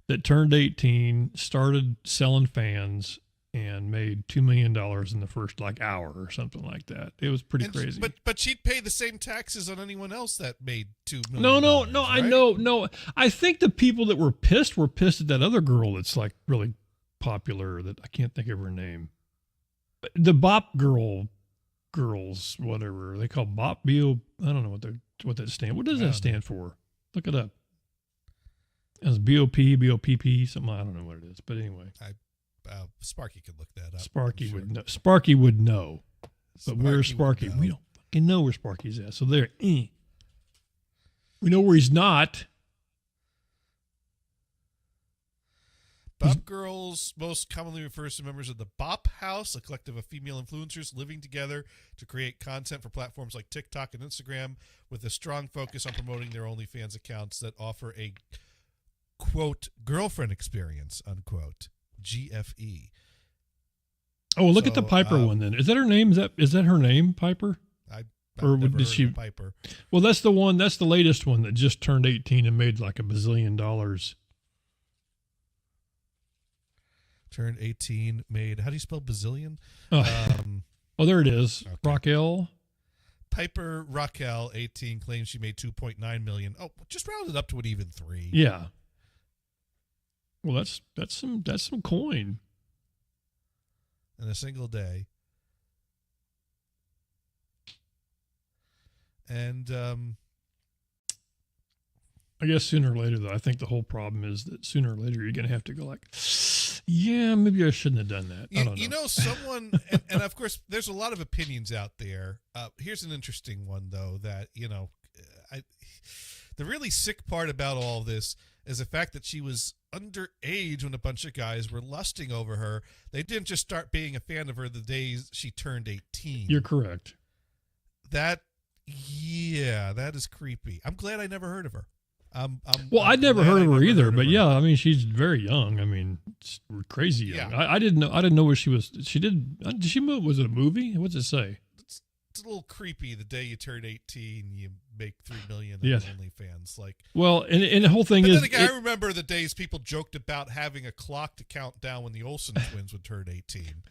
that turned 18, started selling fans, and made $2 million in the first hour or something like that. It was pretty crazy. But she'd pay the same taxes on anyone else that made $2 million. No. Right? I know. No, I think the people that were pissed at that other girl that's really popular. That I can't think of her name. The Bop girls, whatever they call Bop. I don't know what that stands. What does that stand for? Look it up. It's BOPP, something. I don't know what it is, but anyway. Sparky could look that up. Sparky would know. Sparky would know. But where's Sparky? We don't fucking know where Sparky's at. So there. We know where he's not. Bop Girls most commonly refers to members of the Bop House, a collective of female influencers living together to create content for platforms like TikTok and Instagram with a strong focus on promoting their OnlyFans accounts that offer a, quote, girlfriend experience, unquote. GFE. Oh, look at the Piper one then. Is that her name? Is that her name, Piper? Or did she Piper? Well, that's the one. That's the latest one that just turned 18 and made $1 bazillion. Turned 18, made. How do you spell bazillion? Oh, there it is. Okay. Raquel. Piper Raquel, 18, claims she made $2.9 million. Oh, just rounded up to an even 3. Yeah. Well, that's some coin in a single day. And I guess sooner or later, though, I think the whole problem is that sooner or later you're going to have to go yeah, maybe I shouldn't have done that. I don't know. You know, someone, and of course, there's a lot of opinions out there. Here's an interesting one, though, that, the really sick part about all this is the fact that she was underage when a bunch of guys were lusting over her. They didn't just start being a fan of her the days she turned 18. You're correct. That is creepy. I'm glad I never heard of her. I'd never heard of her either, but yeah, I mean, she's very young. I mean, it's crazy young. Yeah. I didn't know where she was. Did she move? Was it a movie? What's it say? It's a little creepy. The day you turn 18, you make $3 million on OnlyFans. Well, and the whole thing is, then again, I remember the days people joked about having a clock to count down when the Olsen twins would turn 18.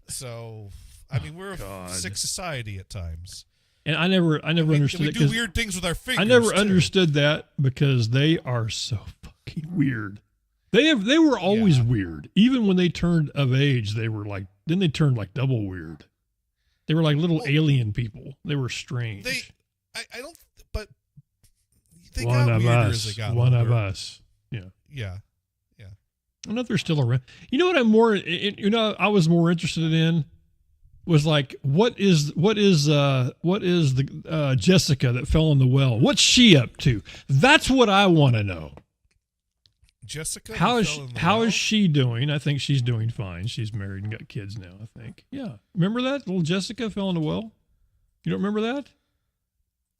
So, I mean, we're a sick society at times. And I never understood it. We do weird things with our fingers. I never understood that because they are so fucking weird. They were always weird. Even when they turned of age, they were then they turned double weird. They were like little alien people. They were strange. But they got weirder as they got older. One of us. Yeah. Yeah. I don't know if they're still around. You know what I was more interested in was what is the Jessica that fell in the well? What's she up to? That's what I want to know. Jessica, how is she doing? I think she's doing fine. She's married and got kids now, I think. Yeah. Remember that little Jessica fell in the well? You don't remember that?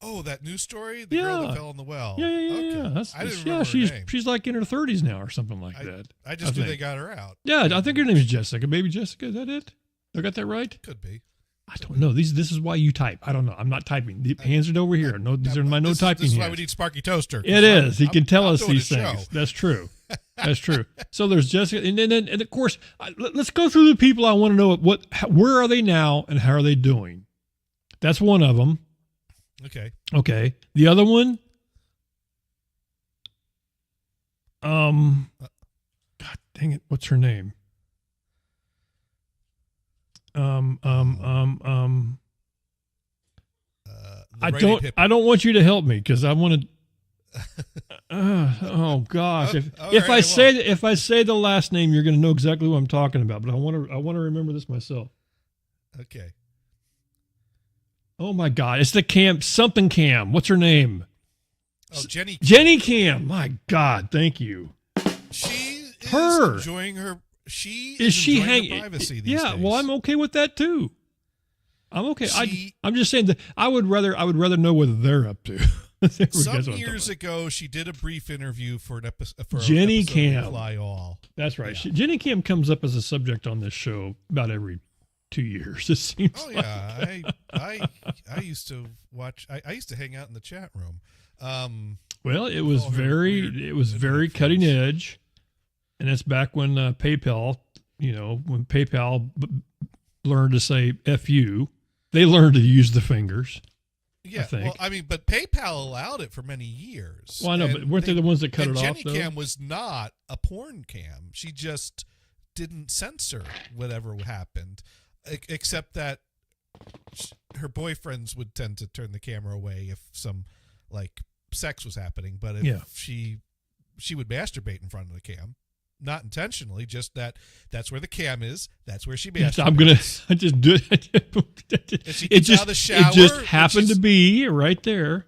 Oh, that news story? The girl that fell in the well. Yeah. Okay. I didn't remember her name. She's in her 30s now or something like that. I just knew they got her out. Yeah, I think her name is Jessica. Baby Jessica, is that it? I got that right? Could be. I don't know. This is why you type. I don't know. I'm not typing. The hands are over here. No, these are my no typing hands. This is why we need Sparky Toaster. It is. He can tell us these things. That's true. That's true. So there's Jessica, and of course, let's go through the people I want to know. Where are they now, and how are they doing? That's one of them. Okay. The other one. God dang it! What's her name? I don't want you to help me because I want to. Oh gosh! If I say the last name, you're going to know exactly what I'm talking about. But I want to remember this myself. Okay. Oh my God! It's the something Cam. What's her name? Oh, Jenny. Jenny Cam. My God! Thank you. She is enjoying her. She is enjoying her privacy these days. Well, I'm okay with that too. I'm okay. I'm just saying that I would rather know what they're up to. Some years ago, she did a brief interview for an episode. Jenny Cam. Fly All. That's right. Yeah. Jenny Cam comes up as a subject on this show about every 2 years. It seems. Oh yeah, I used to watch. I used to hang out in the chat room. Well, it was very cutting edge, and that's back when PayPal when PayPal learned to say F you, they learned to use the fingers. Yeah, I think. well, but PayPal allowed it for many years. Well, I know, but weren't they the ones that cut it off, Jenny though? Cam was not a porn cam. She just didn't censor whatever happened, except that her boyfriends would tend to turn the camera away if some, sex was happening. But if she would masturbate in front of the cam. Not intentionally, just that's where the cam is. That's where she masturbates. I just do it. Out of the shower, it just happened to be right there.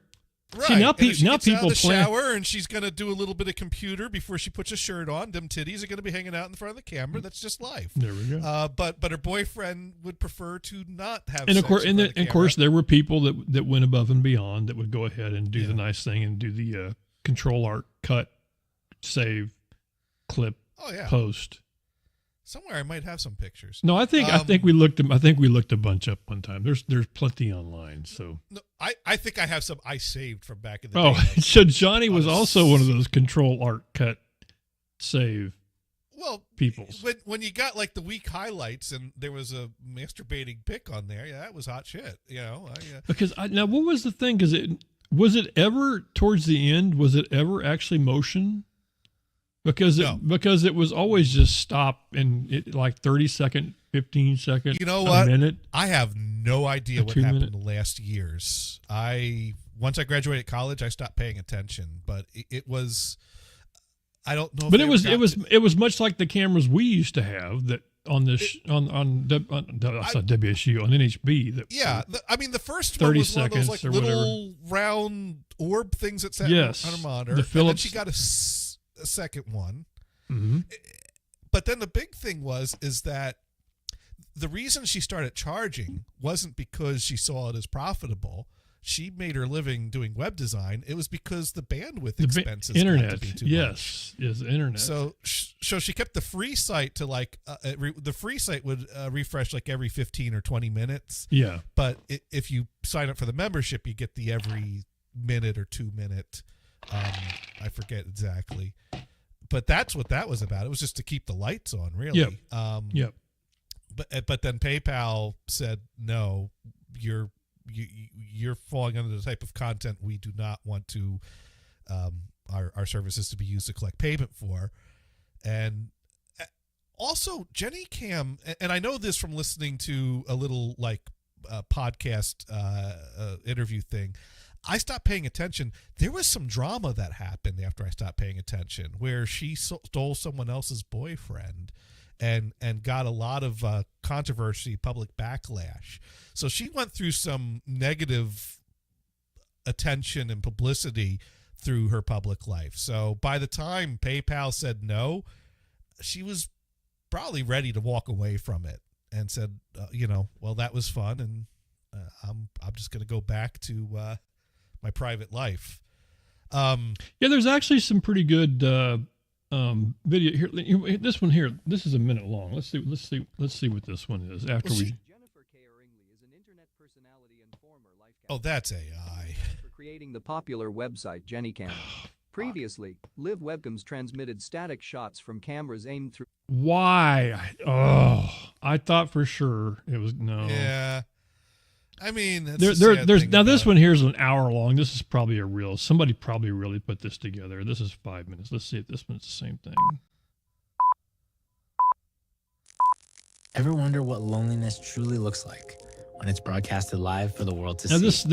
Right. See, now people out of the plan. shower and she's going to do a little bit of computer before she puts a shirt on. Them titties are going to be hanging out in front of the camera. That's just life. There we go. But her boyfriend would prefer to not have. And of course, there were people that went above and beyond that would go ahead and do the nice thing and do the control art, cut, save, clip, post. Somewhere I might have some pictures. No, I think we looked a bunch up one time. There's plenty online. So no, I think I have some I saved from back in the day. Oh, so Jonny was also one of those control art, cut, save. Well, people. When you got the week highlights and there was a masturbating pic on there, that was hot shit. Because now what was the thing? Because was it ever towards the end? Was it ever actually motion? Because it was always just stop in 30 second, 15 second, a minute. I have no idea what happened in the last years. Once I graduated college, I stopped paying attention, but it was, I don't know. But it was much like the cameras we used to have that on this on WSU on NHB. The first one was one of those little round orb things that sat on a monitor. The Philips. And then she got a second one. Mm-hmm. But then the big thing is that the reason she started charging wasn't because she saw it as profitable. She made her living doing web design. It was because the bandwidth expenses internet got to be too much. Is internet. So she kept the free site to the free site would refresh every 15 or 20 minutes. Yeah. But if you sign up for the membership, you get the every minute or 2 minute. I forget exactly, but that's what that was about. It was just to keep the lights on, really. Yep. But then PayPal said, no, you're falling under the type of content we do not want to our services to be used to collect payment for. And also Jenny Cam, and I know this from listening to a little podcast interview thing. I stopped paying attention. There was some drama that happened after I stopped paying attention where she stole someone else's boyfriend and got a lot of controversy, public backlash. So she went through some negative attention and publicity through her public life. So by the time PayPal said no, she was probably ready to walk away from it and said, well, that was fun, and I'm just going to go back to my private life. There's actually some pretty good video here. This one here, this is a minute long. Let's see what this one is after we. Oh, that's AI. For creating the popular website JennyCam. Previously, Live Webcams transmitted static shots from cameras aimed through. Why? I thought for sure it was no. Yeah. I mean, there's now this one here is an hour long. This is probably somebody probably really put this together. This is 5 minutes. Let's see if this one's the same thing. Ever wonder what loneliness truly looks like when it's broadcasted live for the world to see? Now this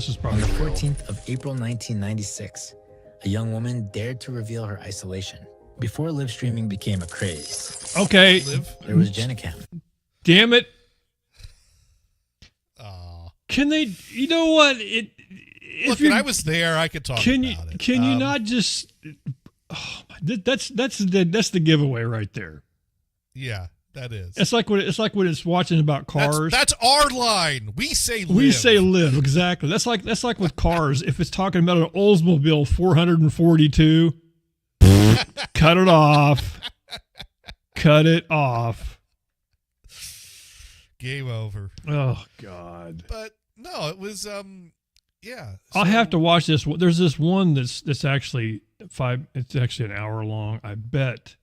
is probably on the 14th of April 1996, a young woman dared to reveal her isolation before live streaming became a craze. Okay, there was JennyCam. Damn it. Can they? You know what? Look, I was there. I could talk about it. Can you not just? That's the giveaway right there. Yeah, that is. It's like when it's watching about cars. That's our line. We say live. We say live, exactly. That's like with cars. If it's talking about an Oldsmobile 442, cut it off. Cut it off. Game over. Oh God. But no, it was yeah. I'll have to watch this. There's this one that's actually it's actually an hour long, I bet.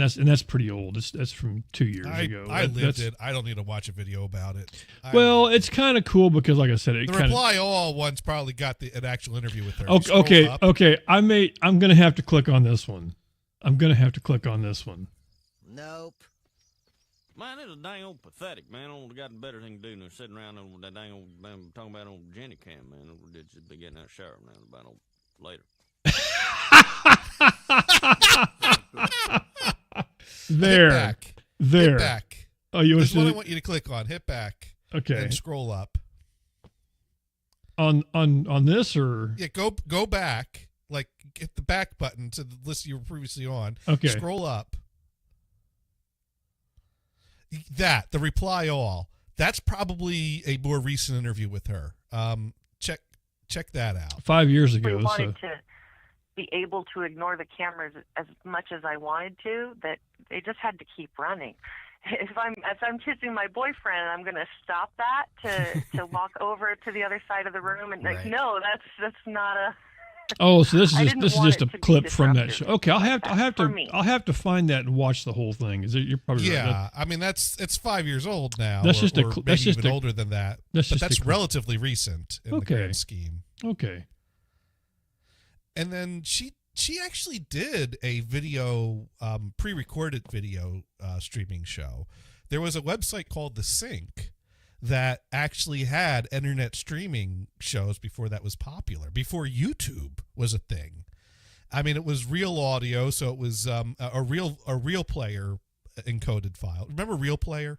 And that's pretty old. That's from 2 years ago. I lived it. I don't need to watch a video about it. Well, it's kind of cool because, like I said, the Reply All one's probably got an actual interview with her. Okay. I'm gonna have to click on this one. Nope. Man, it's a dang old pathetic, man. I don't got better thing to do than sitting around on that dang old talking about old Jenny Cam, man. We'll just be getting that shower now about later. There. Hit back. Oh, you This is what I want you to click on. Hit back. Okay. And scroll up. On this or yeah, go back. Like hit the back button to the list you were previously on. Okay. Scroll up. The Reply All. That's probably a more recent interview with her. Check that out. 5 years ago. I wanted to be able to ignore the cameras as much as I wanted to, that they just had to keep running. If I'm kissing my boyfriend, I'm going to stop that to walk over to the other side of the room and right. No, that's not a. Oh, so this is just a clip from that show. Okay, I'll have to find that and watch the whole thing. You're probably right. Yeah, I mean it's 5 years old now. That's just even older than that. That's relatively recent in the grand scheme. Okay. And then she actually did a video, pre-recorded video streaming show. There was a website called The Sync that actually had internet streaming shows before that was popular, before YouTube was a thing. I mean, it was real audio, so it was a real player encoded file. Remember Real Player?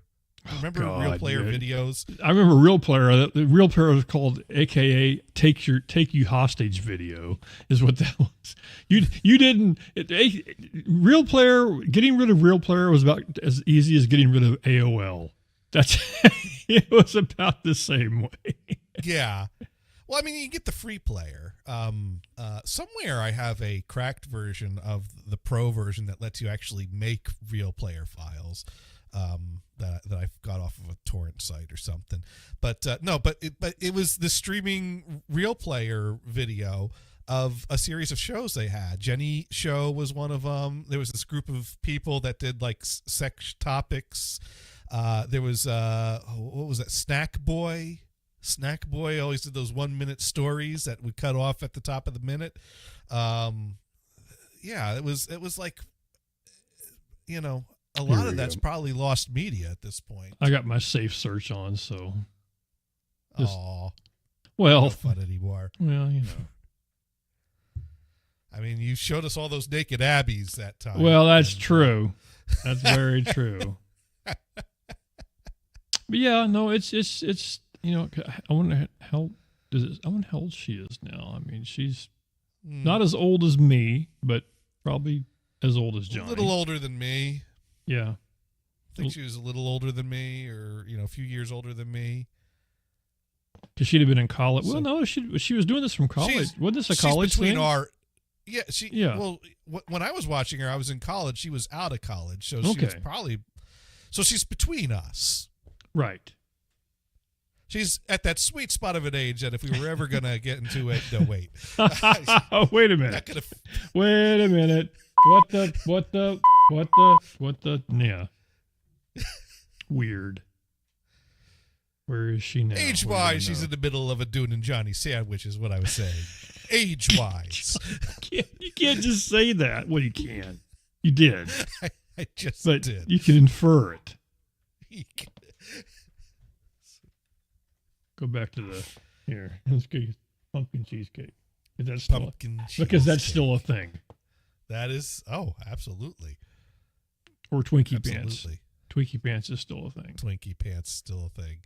Remember Real Player videos? I remember Real Player. The Real Player was called AKA Take You Hostage video is what that was. You didn't Real Player, getting rid of Real Player was about as easy as getting rid of AOL. It was about the same way. Yeah. Well, I mean, you get the free player. Somewhere I have a cracked version of the pro version that lets you actually make Real Player files. That I got off of a torrent site or something, but it was the streaming Real Player video of a series of shows they had. Jenny Show was one of them. There was this group of people that did like sex topics. There was what was that? Snack Boy always did those 1 minute stories that would cut off at the top of the minute. Yeah, it was like, you know. A lot of that's probably lost media at this point. I got my safe search on, so. Oh, well, no fun anymore. Well, you know. I mean, you showed us all those naked abbeys that time. Well, that's true. That's very true. But yeah, no, it's you know, I wonder how old she is now. I mean, she's not as old as me, but probably as old as Johnny. A little older than me. Yeah. I think she was a little older than me, or, you know, a few years older than me. Because she'd have been in college. Well, no, she was doing this from college. Wasn't this a college thing? Yeah. Well, when I was watching her, I was in college. She was out of college. So she was probably, so she's between us. Right. She's at that sweet spot of an age that if we were ever going to get into it, no, wait. Oh, wait a minute. Wait a minute. What the, yeah. Weird. Where is she now? Age-wise, she's in the middle of a Dune and Jonny sandwich is what I was saying. Age-wise. You can't just say that. Well, you can. You did. I just did. You can infer it. Go back to here. Let's get pumpkin cheesecake. That's still a thing. That is, absolutely. Or Twinkie Pants. Twinkie Pants is still a thing. Twinkie Pants still a thing.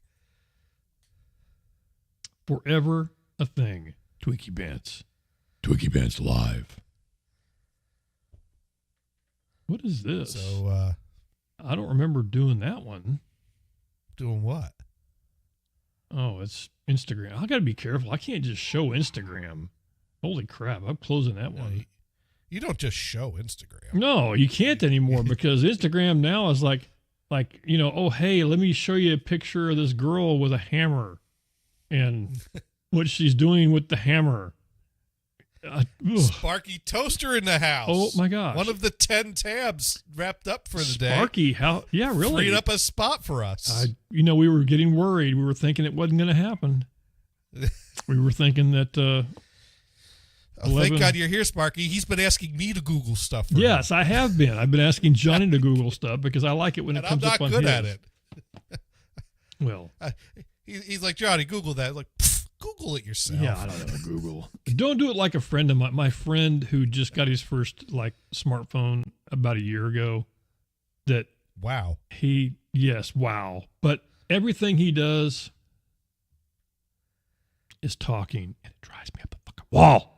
Forever a thing. Twinkie Pants. Twinkie Pants Live. What is this? So, I don't remember doing that one. Doing what? Oh, it's Instagram. I got to be careful. I can't just show Instagram. Holy crap. I'm closing that one. You don't just show Instagram. No, you can't anymore because Instagram now is like, you know, oh, hey, let me show you a picture of this girl with a hammer and what she's doing with the hammer. Sparky Toaster in the house. Oh my gosh! One of the 10 tabs wrapped up for the day. Sparky, how? Yeah, really. Freed up a spot for us. We were getting worried. We were thinking it wasn't going to happen. We were thinking that. Thank God you're here, Sparky. He's been asking me to Google stuff. Yes, I have been. I've been asking Johnny to Google stuff because I like it when it comes up on his. I'm not good at it. Well, he's like, Johnny, Google that. Like, Google it yourself. Yeah, I don't know. Google. Don't do it like a friend of mine. My friend who just got his first smartphone about a year ago. Wow. Wow. But everything he does is talking, and it drives me up the fucking wall.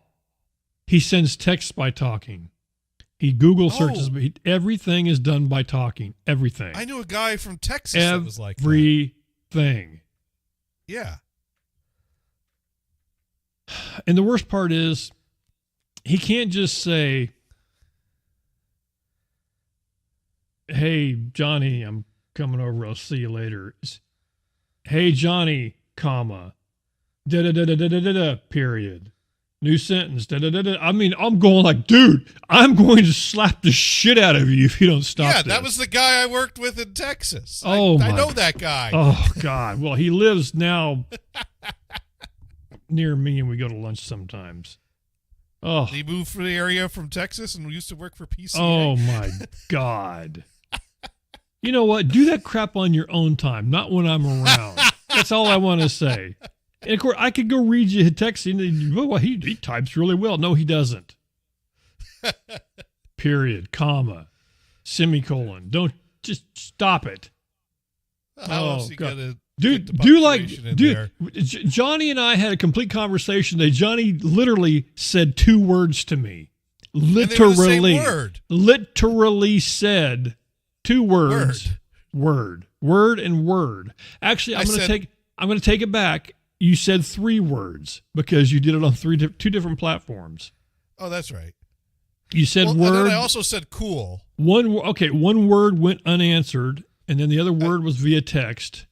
He sends texts by talking. He Google searches, but everything is done by talking. Everything. I knew a guy from Texas that was like that. Everything. Yeah. And the worst part is, he can't just say, "Hey, Johnny, I'm coming over. I'll see you later." It's, "Hey, Johnny, comma, da-da-da-da-da-da-da, period. New sentence, da-da-da-da." I mean, I'm going like, dude, I'm going to slap the shit out of you if you don't stop this. That was the guy I worked with in Texas. I know that guy. Oh, God. Well, he lives now near me, and we go to lunch sometimes. Oh. He moved from the area from Texas and used to work for PCA. Oh, my God. You know what? Do that crap on your own time, not when I'm around. That's all I want to say. And, of course, I could go read you texting. Well, he types really well. No, he doesn't. Period, comma, semicolon. Don't just stop it. How else you got to Johnny and I had a complete conversation today. Johnny literally said 2 words to me. Literally. Literally said 2 words. Word and word. Actually, I'm going to take it back. You said 3 words because you did it on 2 different platforms. Oh, that's right. You said word. And then I also said cool. One word went unanswered, and then the other word was via text.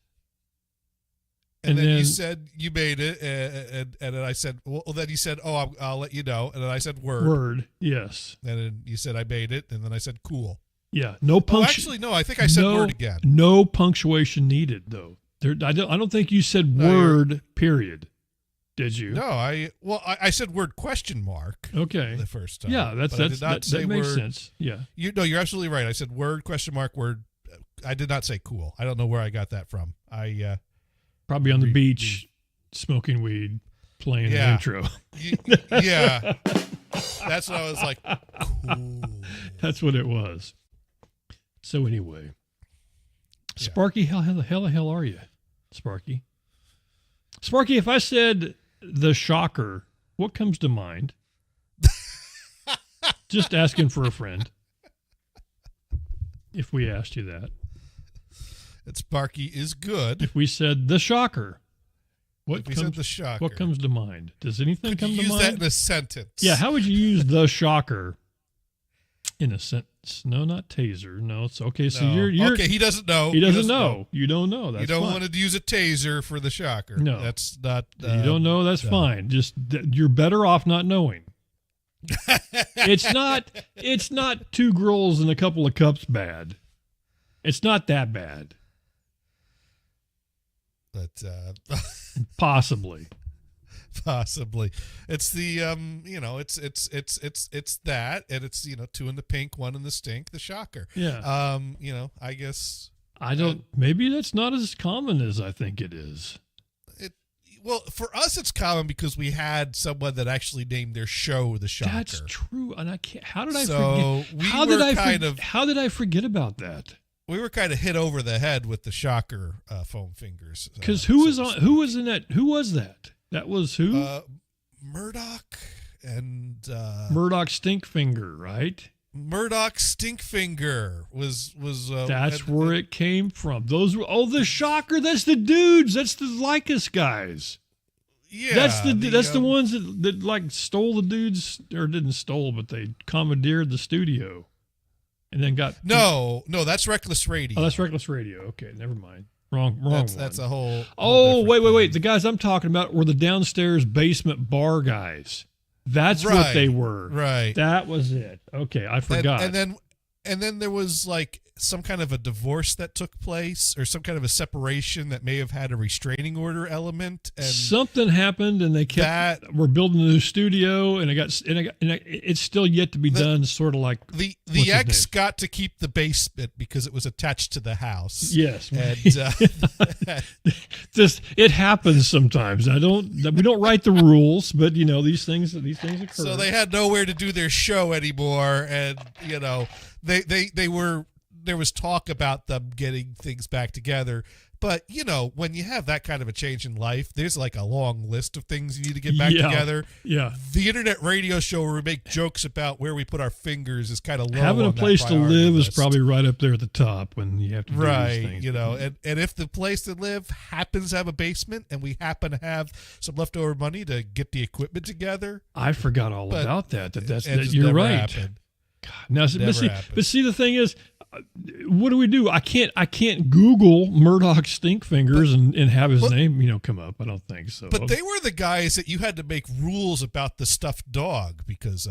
And then you said you made it, and then I said, well, then you said, "Oh, I'll let you know," and then I said word. Word, yes. And then you said I made it, and then I said cool. Yeah, no punctuation. Actually, no, I think I said word again. No punctuation needed, though. I don't think you said word, period. Did you? No, I said word question mark. Okay. The first time. Yeah, that makes sense. Yeah. You're absolutely right. I said word question mark word. I did not say cool. I don't know where I got that from. Probably on the beach, smoking weed, playing the intro. Yeah. That's what I was like, cool. That's what it was. So anyway. Sparky, how the hell are you, Sparky? Sparky, if I said the shocker, what comes to mind? Just asking for a friend. If we asked you that. That Sparky is good. If we said the shocker, what comes to mind? Does anything come to mind? Use that in a sentence. Yeah, how would you use the shocker in a sentence? No, not taser. No, it's okay. So you're okay. He doesn't know. He doesn't know. You don't know. That's you don't fine. want to use a taser for the shocker. No, that's not. You don't know. That's fine. Just you're better off not knowing. It's not 2 girls and a couple of cups bad. It's not that bad. But possibly. It's the it's that, and it's 2 in the pink, 1 in the stink, the shocker. Yeah. I guess maybe that's not as common as I think it is. Well, for us it's common because we had someone that actually named their show the shocker. That's true, and I can't. How did I forget? How did I forget about that? We were kind of hit over the head with the shocker foam fingers. Because who was in that? Who was that? That was who? Murdoch and Murdoch Stinkfinger, right? Murdoch Stinkfinger was. That's where it came from. Those were the shocker. That's the dudes. That's the Lycus guys. Yeah, that's the ones that like stole the dudes, or didn't stole, but they commandeered the studio. And then got that's Reckless Radio. Oh, that's Reckless Radio. Okay, never mind. Wrong one. That's a whole. Oh, wait. The guys I'm talking about were the downstairs basement bar guys. That's what they were. Right. That was it. Okay, I forgot. And then there was like some kind of a divorce that took place, or some kind of a separation that may have had a restraining order element. And something happened, and they kept. We're building a new studio, and it's still yet to be done. Sort of like the ex got to keep the basement because it was attached to the house. Yes, and it happens sometimes. We don't write the rules, but these things occur. So they had nowhere to do their show anymore, and there was talk about them getting things back together. But, when you have that kind of a change in life, there's like a long list of things you need to get back together. Yeah. The internet radio show where we make jokes about where we put our fingers is kind of low. Having a place to live list. is probably right up there at the top when you have to do these things. And if the place to live happens to have a basement and we happen to have some leftover money to get the equipment together. I forgot all about that. You're right. Happened. God, now, but see, the thing is, what do? I can't Google Murdoch Stinkfingers and have his name, come up. I don't think so. But they were the guys that you had to make rules about the stuffed dog because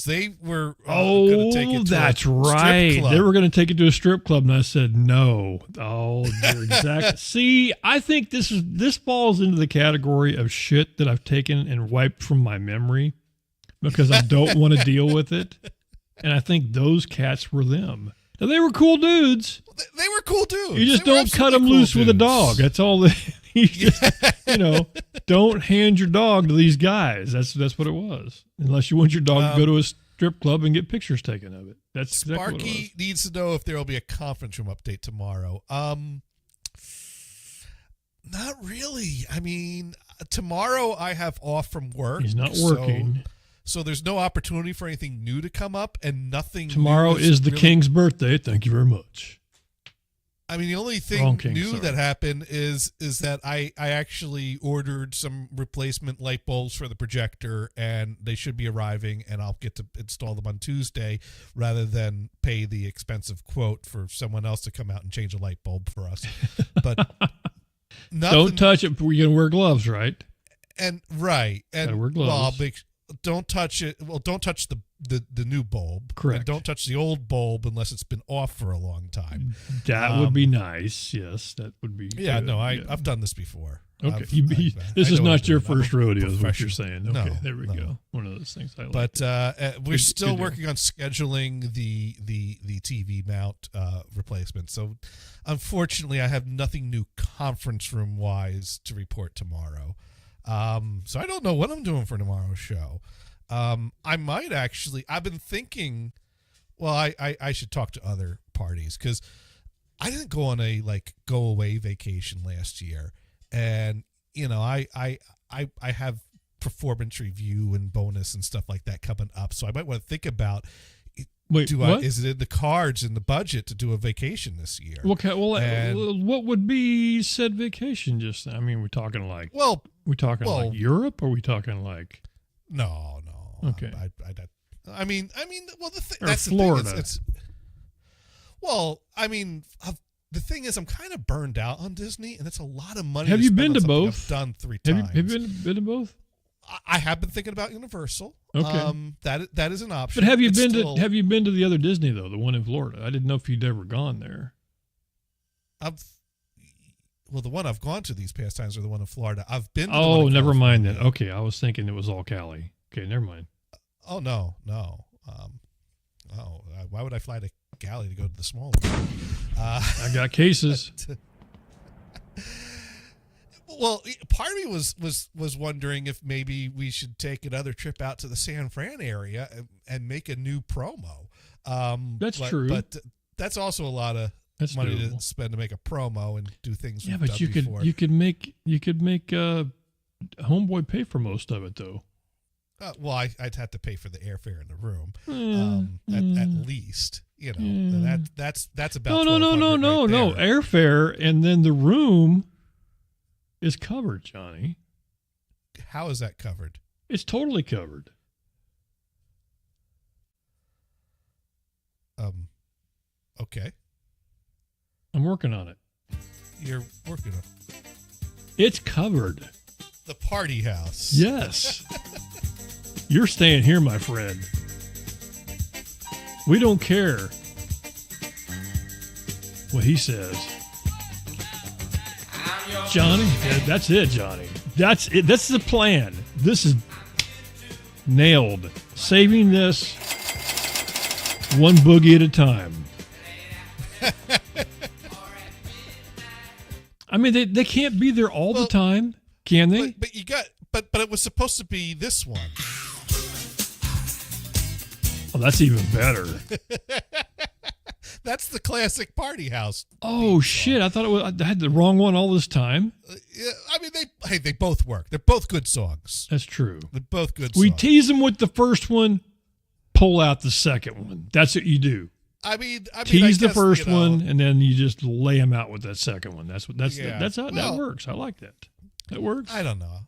they were going to take it to that's a right. strip club. They were going to take it to a strip club, and I said no. Oh, you're exactly. See, I think this falls into the category of shit that I've taken and wiped from my memory because I don't want to deal with it. And I think those cats were them. Now, they were cool dudes. They were cool dudes. You just don't cut them loose with a dog. That's all. You just, don't hand your dog to these guys. That's what it was. Unless you want your dog to go to a strip club and get pictures taken of it. That's exactly what it was. Sparky needs to know if there will be a conference room update tomorrow. Not really. I mean, tomorrow I have off from work. He's not working. So there's no opportunity for anything new to come up, and nothing. Tomorrow is the king's birthday. Thank you very much. I mean, the only thing new that happened is that I actually ordered some replacement light bulbs for the projector, and they should be arriving, and I'll get to install them on Tuesday rather than pay the expensive quote for someone else to come out and change a light bulb for us. But don't touch it. You're gonna wear gloves, right? And gotta wear gloves. Well, don't touch it. Well, don't touch the new bulb. Correct. And don't touch the old bulb unless it's been off for a long time. That would be nice. Yes, that would be. Yeah, good. no, I've done this before. Okay, this is not your first rodeo, is what you're saying. Okay, there we go. One of those things I like. But we're still working on scheduling the TV mount replacement. So, unfortunately, I have nothing new conference room wise to report tomorrow. So I don't know what I'm doing for tomorrow's show. I might actually, I've been thinking, well, I should talk to other parties because I didn't go on a go away vacation last year. And, I have performance review and bonus and stuff like that coming up. So I might want to think about, is it in the cards in the budget to do a vacation this year? Okay, well, what would be said vacation? We're talking like, like Europe, or are we talking like? No. Okay. That's Florida. The thing. The thing is, I'm kind of burned out on Disney, and it's a lot of money. Have you been to both? I've done 3 times. Have you been to both? I have been thinking about Universal. Okay. That is an option. But have you been to the other Disney though, the one in Florida? I didn't know if you'd ever gone there. The one I've gone to these past times are the one in Florida. I've been to Oh, never mind then. Okay, I was thinking it was all Cali. Okay, never mind. Oh, no. Why would I fly to Cali to go to the small one? I got cases. Well, part of me was wondering if maybe we should take another trip out to the San Fran area and make a new promo. That's true. But that's also a lot of money to spend to make a promo and do things. Yeah, but you could make Homeboy pay for most of it though. Well, I'd have to pay for the airfare in the room, at least. That's about no. Airfare and then the room is covered, Johnny. How is that covered? It's totally covered. Okay. I'm working on it. You're working on it. It's covered. The party house. Yes. You're staying here, my friend. We don't care what he says. Johnny, yeah, that's it, Johnny. That's it. This is the plan. This is nailed. Saving this one boogie at a time. I mean, they can't be there all the time, can they? But you got, but it was supposed to be this one. Oh, that's even better. That's the classic Party House. Oh shit! I thought I had the wrong one all this time. I mean, they both work. They're both good songs. That's true. They're both good. We songs. tease them with the first one, pull out the second one. That's what you do. I mean, tease I the first one, and then you just lay them out with that second one. That's how that works. I like that. That works. I don't know.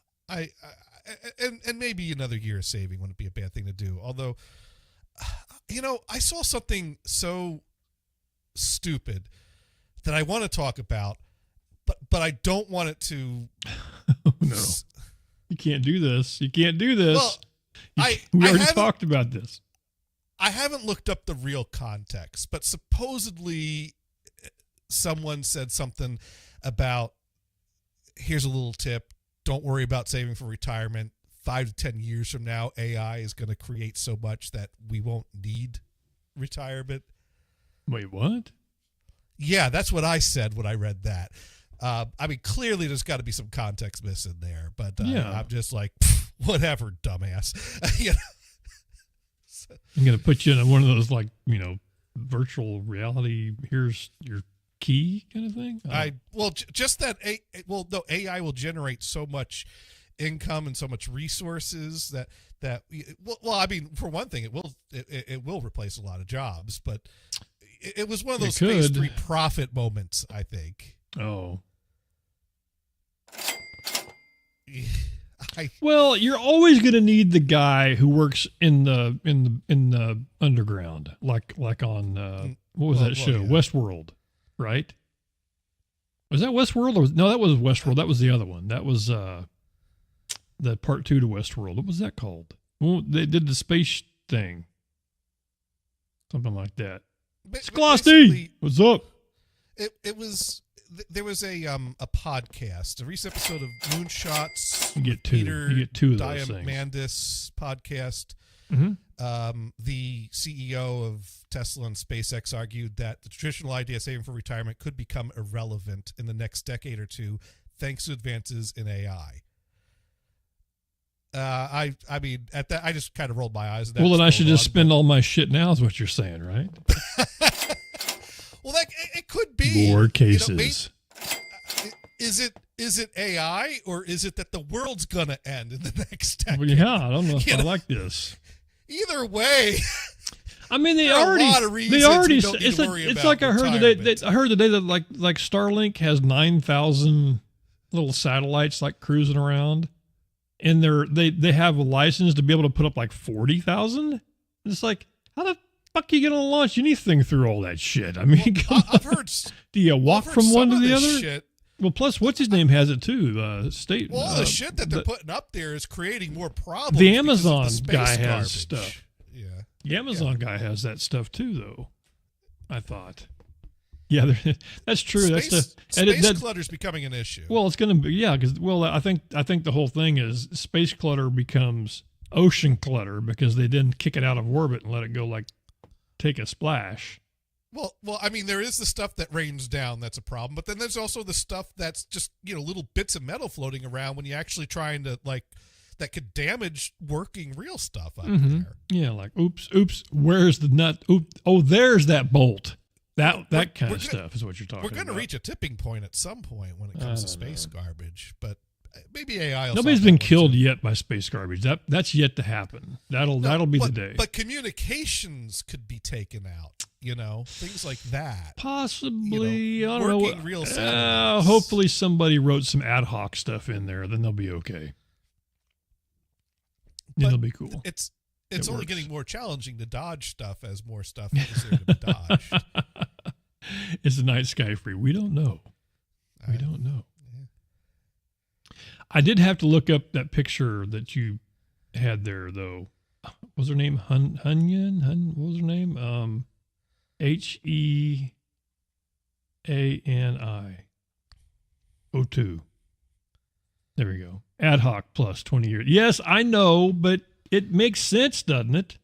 And maybe another year of saving wouldn't be a bad thing to do. Although, I saw something so stupid that I want to talk about, but I don't want it to. No, you can't do this. You can't do this. Well, we already talked about this. I haven't looked up the real context, but supposedly someone said something about, here's a little tip, don't worry about saving for retirement. 5 to 10 years from now, AI is going to create so much that we won't need retirement. Wait, what? Yeah, that's what I said when I read that. I mean, clearly there's got to be some context missing there, but I'm just like, whatever, dumbass. I'm going to put you in one of those, like, virtual reality, here's your key kind of thing. Just that. AI will generate so much income and so much resources that I mean, for one thing, it will replace a lot of jobs, but it was one of those phase 3 profit moments, I think. Oh. Well, you're always going to need the guy who works in the underground, like on what was that show? Yeah. Westworld, right? Was that Westworld? No, that was Westworld. That was the other one. That was the part 2 to Westworld. What was that called? Well, they did the space thing, something like that. Sklosti, what's up? It was. There was a podcast, a recent episode of Moonshots. You get two of those Diamandis podcast. Mm-hmm. The CEO of Tesla and SpaceX argued that the traditional idea of saving for retirement could become irrelevant in the next decade or two, thanks to advances in AI. I mean, at that, I just kind of rolled my eyes. Well, then I should just spend all my shit now, is what you're saying, right? Well, it could be more cases. Is it AI, or is it that the world's gonna end in the next decade? Well, yeah, I don't know if I like this. Either way, I mean, they already. It's like I heard today that like Starlink has 9,000 little satellites like cruising around, and they have a license to be able to put up like 40,000. It's like, how the fuck are you gonna launch anything through all that shit? I mean, I've heard. Do you walk from one to the other? Shit. Well, plus, what's his name has it too. State. Well, all the shit that they're putting up there is creating more problems. The Amazon guy has garbage. stuff. Yeah. The Amazon guy has that stuff too, though. I thought. Yeah, that's true. Space clutter's becoming an issue. Well, it's going to be because I think the whole thing is space clutter becomes ocean clutter because they didn't kick it out of orbit and let it go take a splash. Well, I mean, there is the stuff that rains down that's a problem, but then there's also the stuff that's just, little bits of metal floating around when you're actually trying to, that could damage working real stuff out there. Yeah, like, oops, where's the nut? Oops, there's that bolt. That kind of stuff is what you're talking about. We're going to reach a tipping point at some point when it comes to space garbage, but maybe AI will. Nobody's been killed yet by space garbage. That's yet to happen. That'll be the day. But communications could be taken out. Things like that. Possibly. I don't know. Working real satellites. Hopefully somebody wrote some ad hoc stuff in there. Then they'll be okay. Then it'll be cool. It's only getting more challenging to dodge stuff as more stuff is there to be dodged. Is the night sky free? We don't know. We don't know. I did have to look up that picture that you had there though. What was her name? What was her name? Heani. 02. There we go. Ad hoc plus 20 years. Yes, I know, but it makes sense, doesn't it?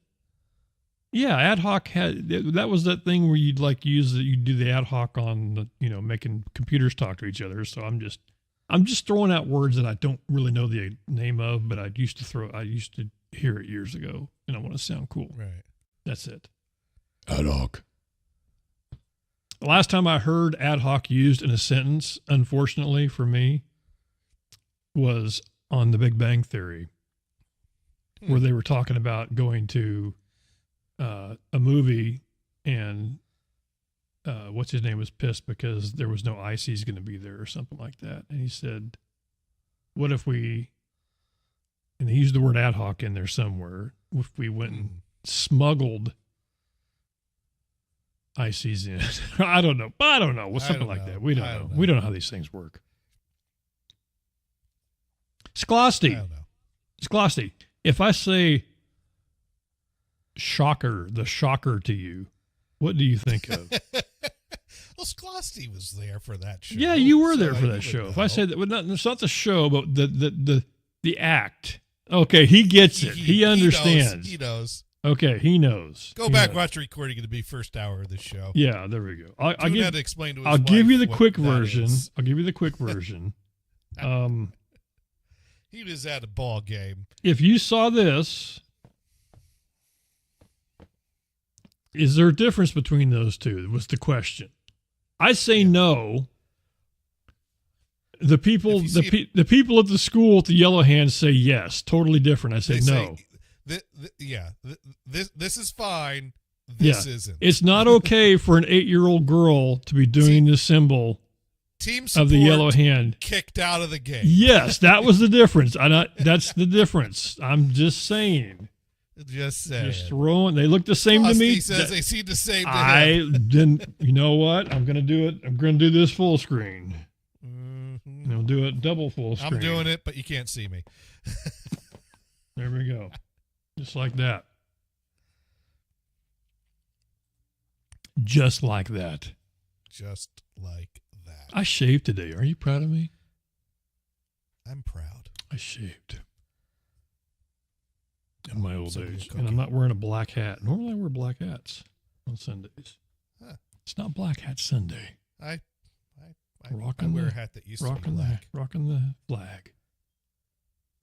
Yeah, ad hoc that was that thing where you'd like use it. You do the ad hoc on the, making computers talk to each other. So I'm just throwing out words that I don't really know the name of, but I used to hear it years ago, and I want to sound cool. Right. That's it. Ad hoc. The last time I heard ad hoc used in a sentence, unfortunately for me, was on The Big Bang Theory, where they were talking about going to a movie, and what's his name was pissed because there was no Icy's going to be there or something like that. And he said, what if we, and he used the word ad hoc in there somewhere, if we went and smuggled Icy's in. I don't know. Well, something like that. We don't know. We don't know how these things work. Sklosti. If I say the shocker to you, what do you think of? Well, Sklosti was there for that show. Yeah, you were there for that show. If I say that, well, it's not the show, but the act. Okay, he gets it. He understands. He knows. Okay, he knows. Go back, watch the recording. It'll be first hour of the show. Yeah, there we go. I'll give you the quick version. I'll give you the quick version. He was at a ball game. If you saw this, is there a difference between those two? Was the question. I say no. The people at the school at the Yellow Hand say yes. Totally different. I say no. This is fine. This isn't. It's not okay for an 8-year-old girl to be doing the symbol team of the Yellow Hand. Kicked out of the game. Yes, that was the difference. That's the difference. I'm just saying. Just saying. Just throwing. They look the same to me. He says they see the same to him. Then you know what? I'm gonna do it. I'm gonna do this full screen. Mm-hmm. I'll do it double full screen. I'm doing it, but you can't see me. There we go. Just like that. Just like that. Just like that. I shaved today. Are you proud of me? I'm proud. I shaved. In my old age. And I'm not wearing a black hat. Normally I wear black hats on Sundays. Huh. It's not Black Hat Sunday. I wear a hat that used to be black. Rocking the flag.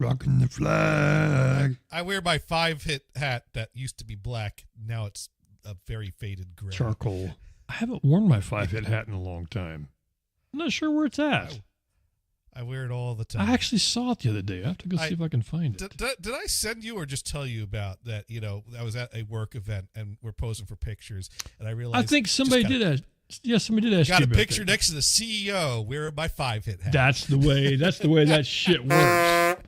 Rocking the flag. I wear my 5-hit hat that used to be black. Now it's a very faded gray. Charcoal. I haven't worn my 5-hit hat in a long time. I'm not sure where it's at. I wear it all the time. I actually saw it the other day. I have to go see if I can find it. Did I send you or just tell you about that? I was at a work event and we're posing for pictures, and I realized I think somebody did that. Yeah, somebody did ask got you a about picture that. next to the CEO wearing my 5-hit hat. That's the way that shit works.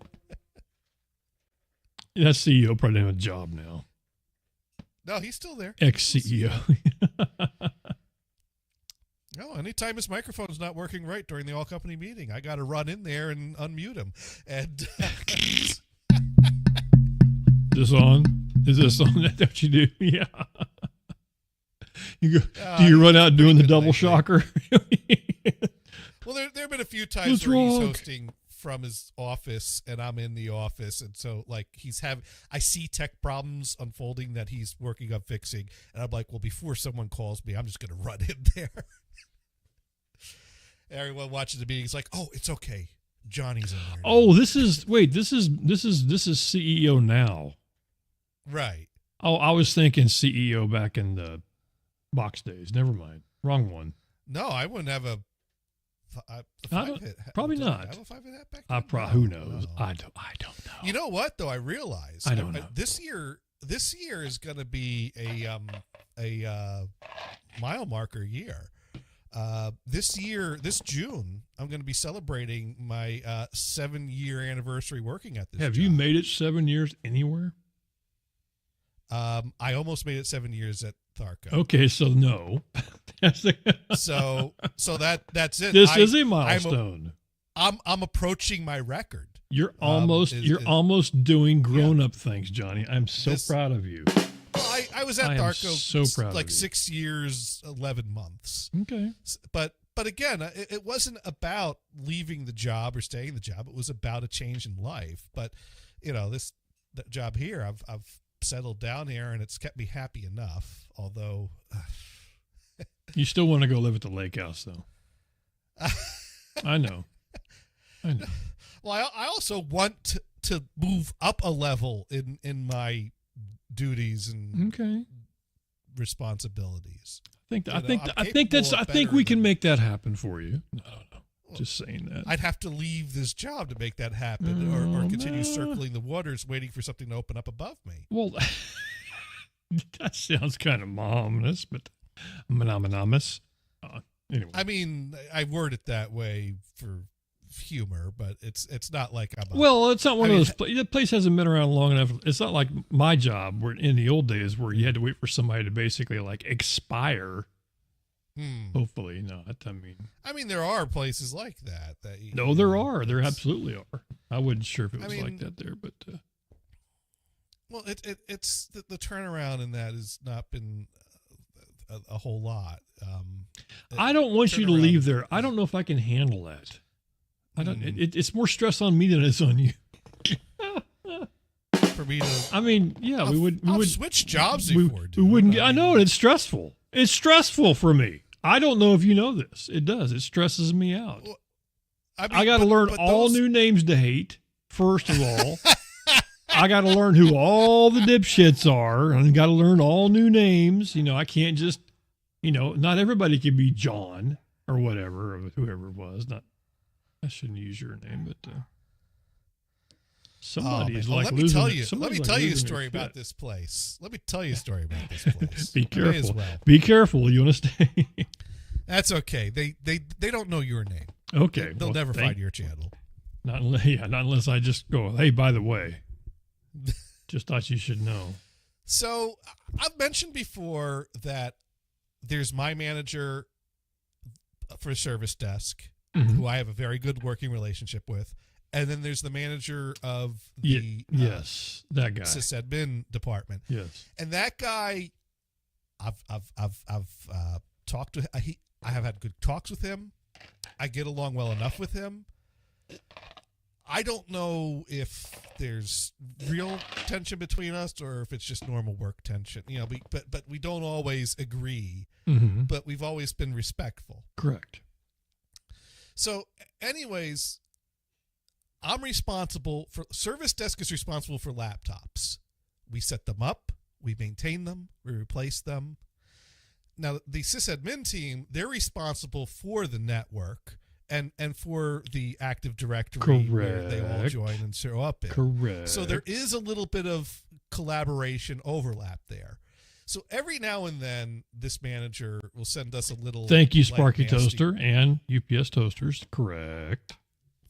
That CEO probably doesn't have a job now. No, he's still there. Ex-CEO. No, anytime his microphone's not working right during the all-company meeting, I got to run in there and unmute him. And this on? Is this on? That's what you do? Yeah. You go. Do you run out doing the double shocker? Well, there have been a few times where he's hosting from his office, and I'm in the office, and so I see tech problems unfolding that he's working on fixing, and I'm like, well, before someone calls me, I'm just going to run in there. Everyone watching the meeting is like, oh, it's okay. Johnny's in there. Oh, this is CEO now. Right. Oh, I was thinking CEO back in the box days. Never mind. Wrong one. No, I wouldn't have a 5-hit hat. Probably not. I have a 5-hit hat back then? Who knows? No. I don't know. You know what, though? I realize I don't know. This year is going to be a mile marker year. This June, I'm going to be celebrating my 7-year anniversary working at this Have job. you made it 7 years anywhere? I almost made it 7 years at Tharco. Okay, so no. so that's it. This is a milestone. I'm approaching my record. You're almost doing grown-up things, Johnny. I'm so proud of you. Well, I was at Darko so proud like of you. 6 years, 11 months. Okay. But again, it wasn't about leaving the job or staying in the job. It was about a change in life. But, this job here, I've settled down here, and it's kept me happy enough. Although, you still want to go live at the lake house, though. I know. Well, I also want to move up a level in my duties and responsibilities. I think we can make that happen for you. No. Just saying that. I'd have to leave this job to make that happen, or continue circling the waters, waiting for something to open up above me. Well, that sounds kind of monogamous, but monogamous. Anyway, I mean, I word it that way for humor, but it's not like I'm. Well, it's not one of those. The place hasn't been around long enough. It's not like my job, where in the old days, where you had to wait for somebody to basically like expire. Hopefully, no. I mean, there are places like that. There are. There absolutely are. I wasn't sure if it was like that there, but. Well, it's the turnaround in that has not been a whole lot. I don't want you to leave there. I don't know if I can handle that. I don't. It's more stress on me than it's on you. For me to. I mean, yeah, we would switch jobs before. We wouldn't. I know it's stressful. It's stressful for me. I don't know if you know this. It does. It stresses me out. Well, I got to learn all new names to hate. First of all, I got to learn who all the dipshits are, and got to learn all new names. I can't just. Not everybody can be John or whatever, or whoever it was. I shouldn't use your name, but somebody's like losing. Let me tell you a story about this place. Let me tell you a story about this place. Be careful. Be careful. You want to stay? That's okay. They don't know your name. Okay. They'll never find your channel. Not unless I just go, hey, by the way, just thought you should know. So I've mentioned before that there's my manager for service desk, who I have a very good working relationship with, and then there's the manager of the that guy sysadmin department. Yes, and that guy, I've talked to. I have had good talks with him. I get along well enough with him. I don't know if there's real tension between us or if it's just normal work tension. But we don't always agree. But we've always been respectful. Correct. So, anyways, I'm responsible for service desk is responsible for laptops. We set them up, we maintain them, we replace them. Now, the sysadmin team, they're responsible for the network and for the Active Directory where they all join and show up in. Correct. So there is a little bit of collaboration overlap there. So every now and then, this manager will send us a little. Thank you, Sparky Toaster and UPS Toasters. Correct.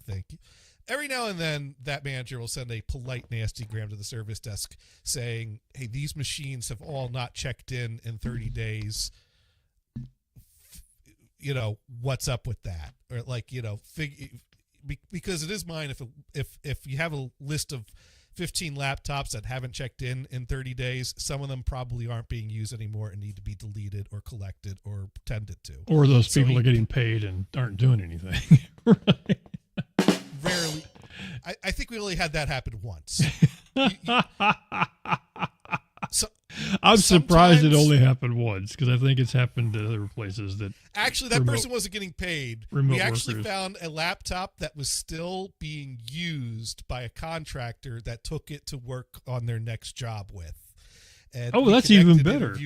Thank you. Every now and then, that manager will send a polite nastygram to the service desk saying, hey, these machines have all not checked in 30 days. What's up with that? Or because it is mine. If you have a list of 15 laptops that haven't checked in 30 days, some of them probably aren't being used anymore and need to be deleted or collected or tended to. Or those people are getting paid and aren't doing anything. Right. Rarely. I think we only had that happen once. I'm surprised it only happened once because I think it's happened to other places that. Actually, that person wasn't getting paid. We actually found a laptop that was still being used by a contractor that took it to work on their next job with. And that's even better.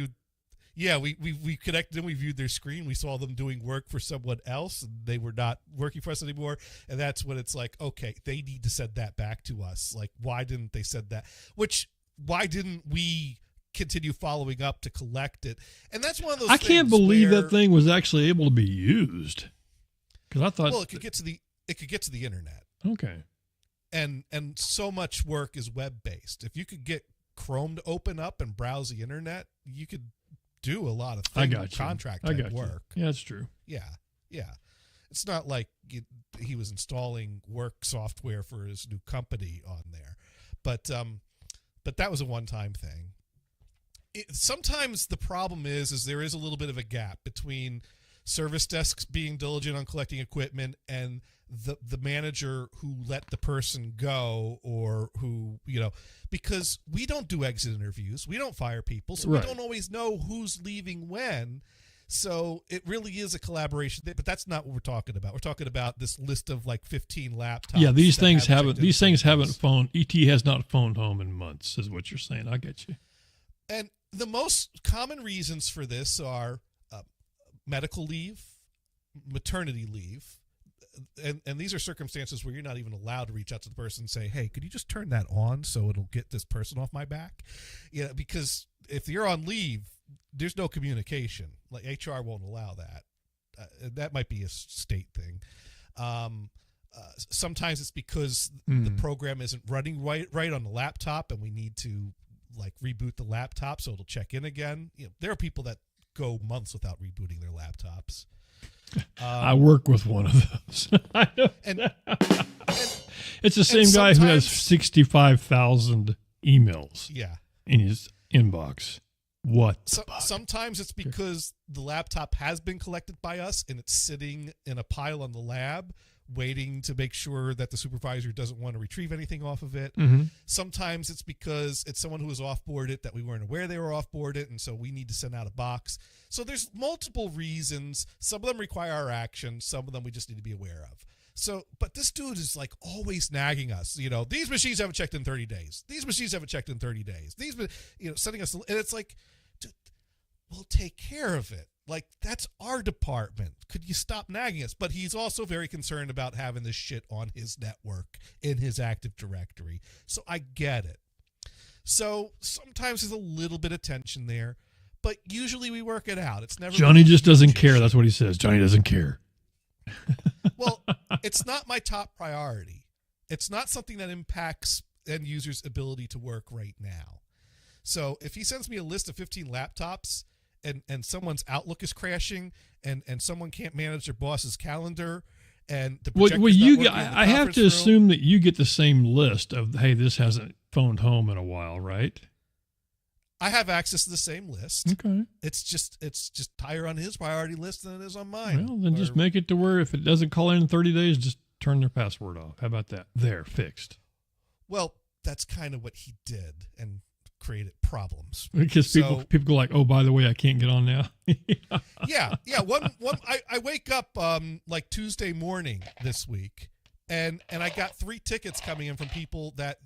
We connected and we viewed their screen. We saw them doing work for someone else, and they were not working for us anymore. And that's when it's like, okay, they need to send that back to us. Like, why didn't they send that? Why didn't we continue following up to collect it? And that's one of those I things can't believe where, that thing was actually able to be used. Because I thought, well, it could get to the internet. Okay. And so much work is web based. If you could get Chrome to open up and browse the internet, you could do a lot of things, contract type work. Yeah, that's true. Yeah. It's not like he was installing work software for his new company on there. But that was a one-time thing. Sometimes the problem is there is a little bit of a gap between service desks being diligent on collecting equipment and the manager who let the person go, or who, because we don't do exit interviews. We don't fire people, so right. We don't always know who's leaving when. So it really is a collaboration, but that's not what we're talking about. We're talking about this list of like 15 laptops. Yeah, these things haven't phoned. ET has not phoned home in months, is what you're saying. I get you. And the most common reasons for this are medical leave, maternity leave, and these are circumstances where you're not even allowed to reach out to the person and say, hey, could you just turn that on so it'll get this person off my back? Because if you're on leave, there's no communication. Like, HR won't allow that. That might be a state thing. Sometimes it's because the program isn't running right on the laptop, and we need to like reboot the laptop so it'll check in again. There are people that go months without rebooting their laptops. I work with one of those. I know. And it's the same guy who has 65,000 emails in his inbox. Sometimes it's because the laptop has been collected by us and it's sitting in a pile on the lab waiting to make sure that the supervisor doesn't want to retrieve anything off of it. Mm-hmm. Sometimes it's because it's someone who was off-boarded that we weren't aware they were off-boarded, and so we need to send out a box. So there's multiple reasons. Some of them require our action. Some of them we just need to be aware of. So, but this dude is like always nagging us. These machines haven't checked in 30 days. These machines haven't checked in 30 days. These, sending us, and it's like, dude, we'll take care of it. Like, that's our department. Could you stop nagging us? But he's also very concerned about having this shit on his network in his Active Directory. So I get it. So sometimes there's a little bit of tension there, but usually we work it out. It's never. Johnny just doesn't care. That's what he says. Johnny doesn't care. Well, it's not my top priority. It's not something that impacts end users' ability to work right now. So if he sends me a list of 15 laptops and someone's Outlook is crashing and someone can't manage their boss's calendar and the projector's not working in the I have to conference assume that you get the same list of, hey, this hasn't phoned home in a while, right? I have access to the same list. Okay. It's just higher on his priority list than it is on mine. Well, then just make it to where if it doesn't call in 30 days, just turn their password off. How about that? There, fixed. Well, that's kind of what he did and created problems. Because people go like, oh, by the way, I can't get on now. Yeah. I wake up like Tuesday morning this week, and I got 3 tickets coming in from people that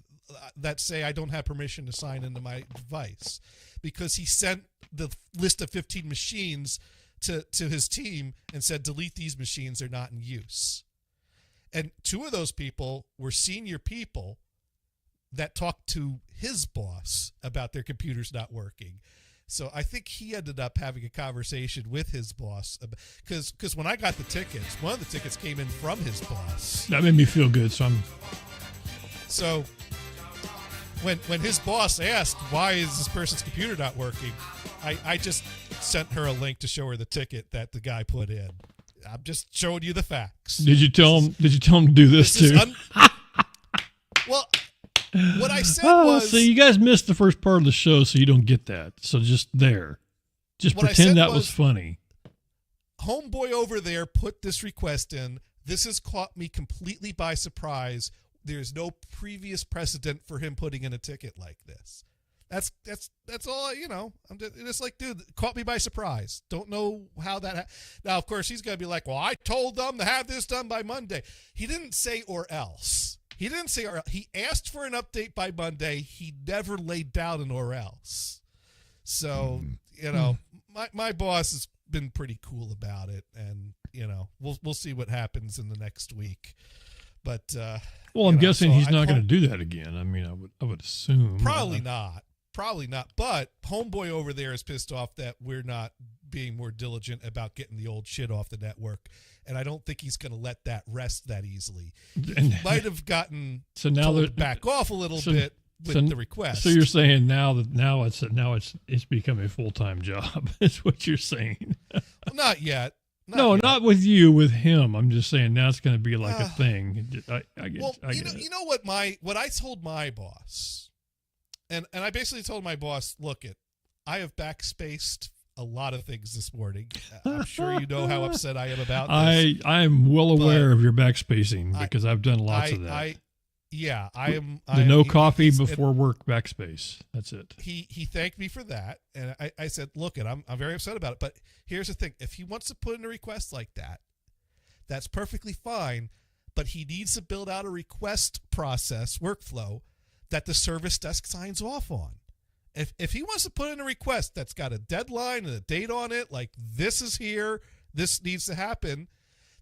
say I don't have permission to sign into my device because he sent the list of 15 machines to his team and said, delete these machines, they're not in use. And 2 of those people were senior people that talked to his boss about their computers not working. So I think he ended up having a conversation with his boss because when I got the tickets, one of the tickets came in from his boss. That made me feel good. So when his boss asked, why is this person's computer not working, I just sent her a link to show her the ticket that the guy put in. I'm just showing you the facts. Did you tell him to do this too? Well, what I said was... So you guys missed the first part of the show, so you don't get that. So just pretend that was funny. Homeboy over there put this request in. This has caught me completely by surprise. There's no previous precedent for him putting in a ticket like this. That's all, I'm just like, dude, caught me by surprise. Don't know how that now, of course, he's going to be like, well, I told them to have this done by Monday. He didn't say or else. He didn't say or else. He asked for an update by Monday. He never laid down an or else. So, my boss has been pretty cool about it, and, we'll see what happens in the next week. But I'm guessing he's not going to do that again. I mean, I would assume. Probably not. But homeboy over there is pissed off that we're not being more diligent about getting the old shit off the network, and I don't think he's going to let that rest that easily. He might have gotten told to back off a little bit with the request. So you're saying now it's become a full-time job. Is what you're saying? Well, not yet. No, not with you, with him. I'm just saying now it's going to be like a thing. I get it. You know what I told my boss, and I basically told my boss, look, I have backspaced a lot of things this morning. I'm sure you know how upset I am about this. I am well aware of your backspacing because I've done lots of that. I am. No coffee before work backspace. That's it. He thanked me for that, and I said, look, I'm very upset about it. But here's the thing: if he wants to put in a request like that, that's perfectly fine. But he needs to build out a request process workflow that the service desk signs off on. If he wants to put in a request that's got a deadline and a date on it, like this is here, this needs to happen,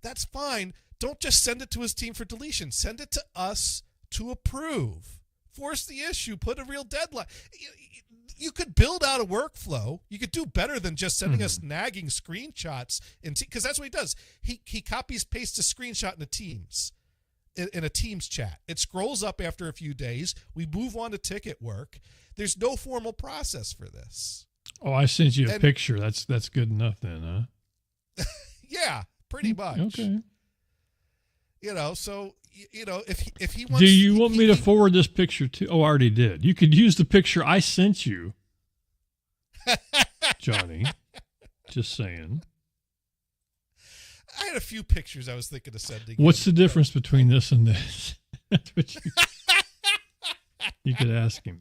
that's fine. Don't just send it to his team for deletion. Send it to us to approve. Force the issue. Put a real deadline. You could build out a workflow. You could do better than just sending us nagging screenshots, because that's what he does. He copies, pastes a screenshot in a Teams chat. It scrolls up after a few days. We move on to ticket work. There's no formal process for this. Oh, I sent you a picture. That's good enough then, huh? Yeah, pretty much. Okay. So if he wants. Do you want me to forward this picture to? Oh, I already did. You could use the picture I sent you, Johnny. Just saying. I had a few pictures I was thinking of sending. What's the difference between this and this? That's what you could ask him.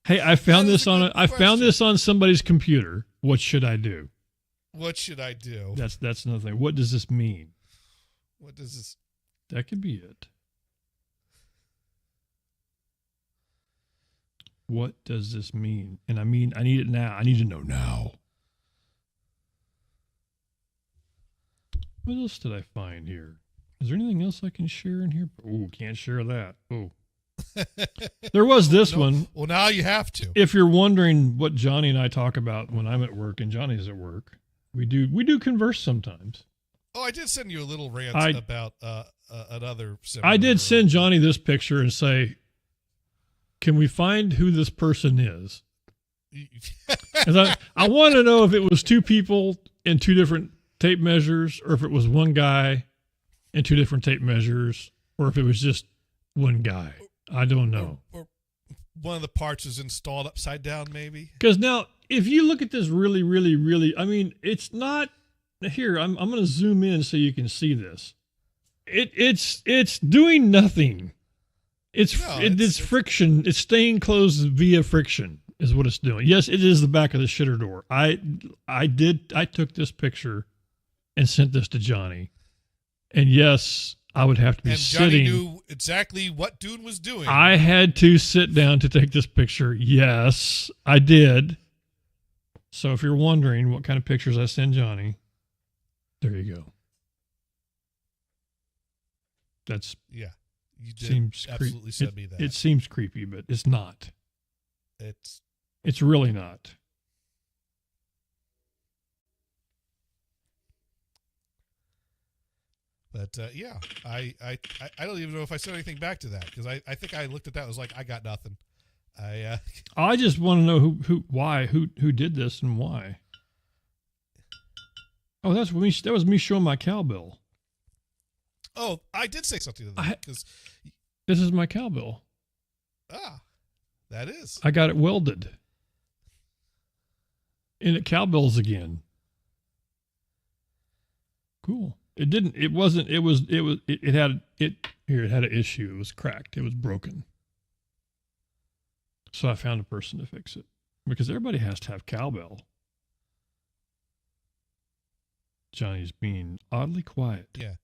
Hey, I found this on somebody's computer. What should I do? What should I do? That's another thing. What does this mean? What does this? That could be it. What does this mean? And I need it now. I need to know now. What else did I find here? Is there anything else I can share in here? Oh, can't share that. Oh. There was this one. Well, now you have to. If you're wondering what Johnny and I talk about when I'm at work and Johnny's at work, we do converse sometimes. Oh, I did send you a little rant about another seminar. I did send Johnny this picture and say, can we find who this person is? I want to know if it was two people in two different tape measures, or if it was one guy in two different tape measures, or if it was just one guy. I don't know. Or one of the parts is installed upside down, maybe. Because now, if you look at this really, really, really, it's not. Here, I'm going to zoom in so you can see this. It's doing nothing. It's friction. It's staying closed via friction is what it's doing. Yes, it is the back of the shitter door. I took this picture and sent this to Johnny, and yes, I would have to be sitting. Johnny knew exactly what Dune was doing. I had to sit down to take this picture. Yes, I did. So if you're wondering what kind of pictures I send Johnny, there you go. That's you did absolutely send me that. It seems creepy, but it's not. It's really not. But I don't even know if I said anything back to that, because I think I looked at that and was like, I got nothing. I just want to know who did this and why. Oh, that was me showing my cowbell. Oh, I did say something to that, because this is my cowbell. That is. I got it welded. And it cowbells again. Cool. It had an issue. It was cracked. It was broken. So I found a person to fix it, because everybody has to have cowbell. Johnny's being oddly quiet. Yeah.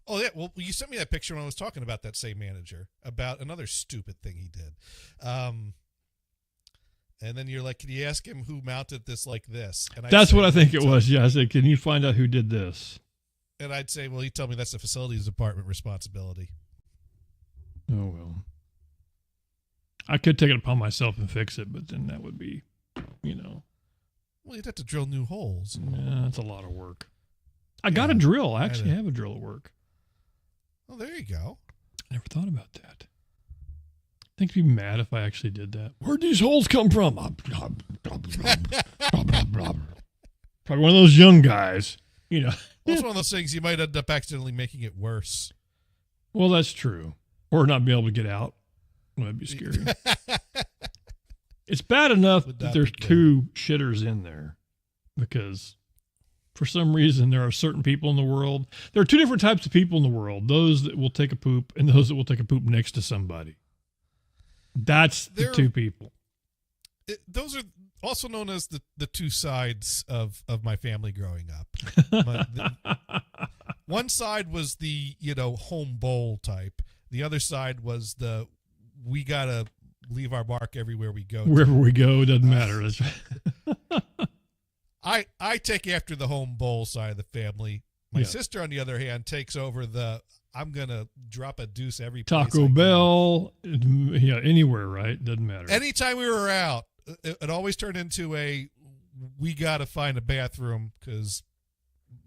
Oh, yeah. Well, you sent me that picture when I was talking about that same manager, about another stupid thing he did. And then you're like, can you ask him who mounted this like this? And that's what I think it was. Yeah, I said, can you find out who did this? And I'd say, well, you tell me that's the facilities department responsibility. Oh, well. I could take it upon myself and fix it, but then that would be, Well, you'd have to drill new holes. Yeah, that's a lot of work. I got a drill. I actually have a drill at work. Oh, there you go. I never thought about that. I think he'd be mad if I actually did that. Where'd these holes come from? Probably one of those young guys. you know. Well, it's one of those things you might end up accidentally making it worse. Well, that's true. Or not be able to get out. Well, that'd be scary. It's bad enough that there's two shitters in there because for some reason there are certain people in the world. There are two different types of people in the world. Those that will take a poop and those that will take a poop next to somebody. That's the two people. Those are also known as the two sides of my family growing up. One side was the, home bowl type. The other side was we got to leave our mark everywhere we go. Wherever we go, it doesn't matter. That's right. I take after the home bowl side of the family. My sister, on the other hand, takes over I'm going to drop a deuce every place Taco Bell, anywhere, right? Doesn't matter. Anytime we were out, it always turned into we got to find a bathroom because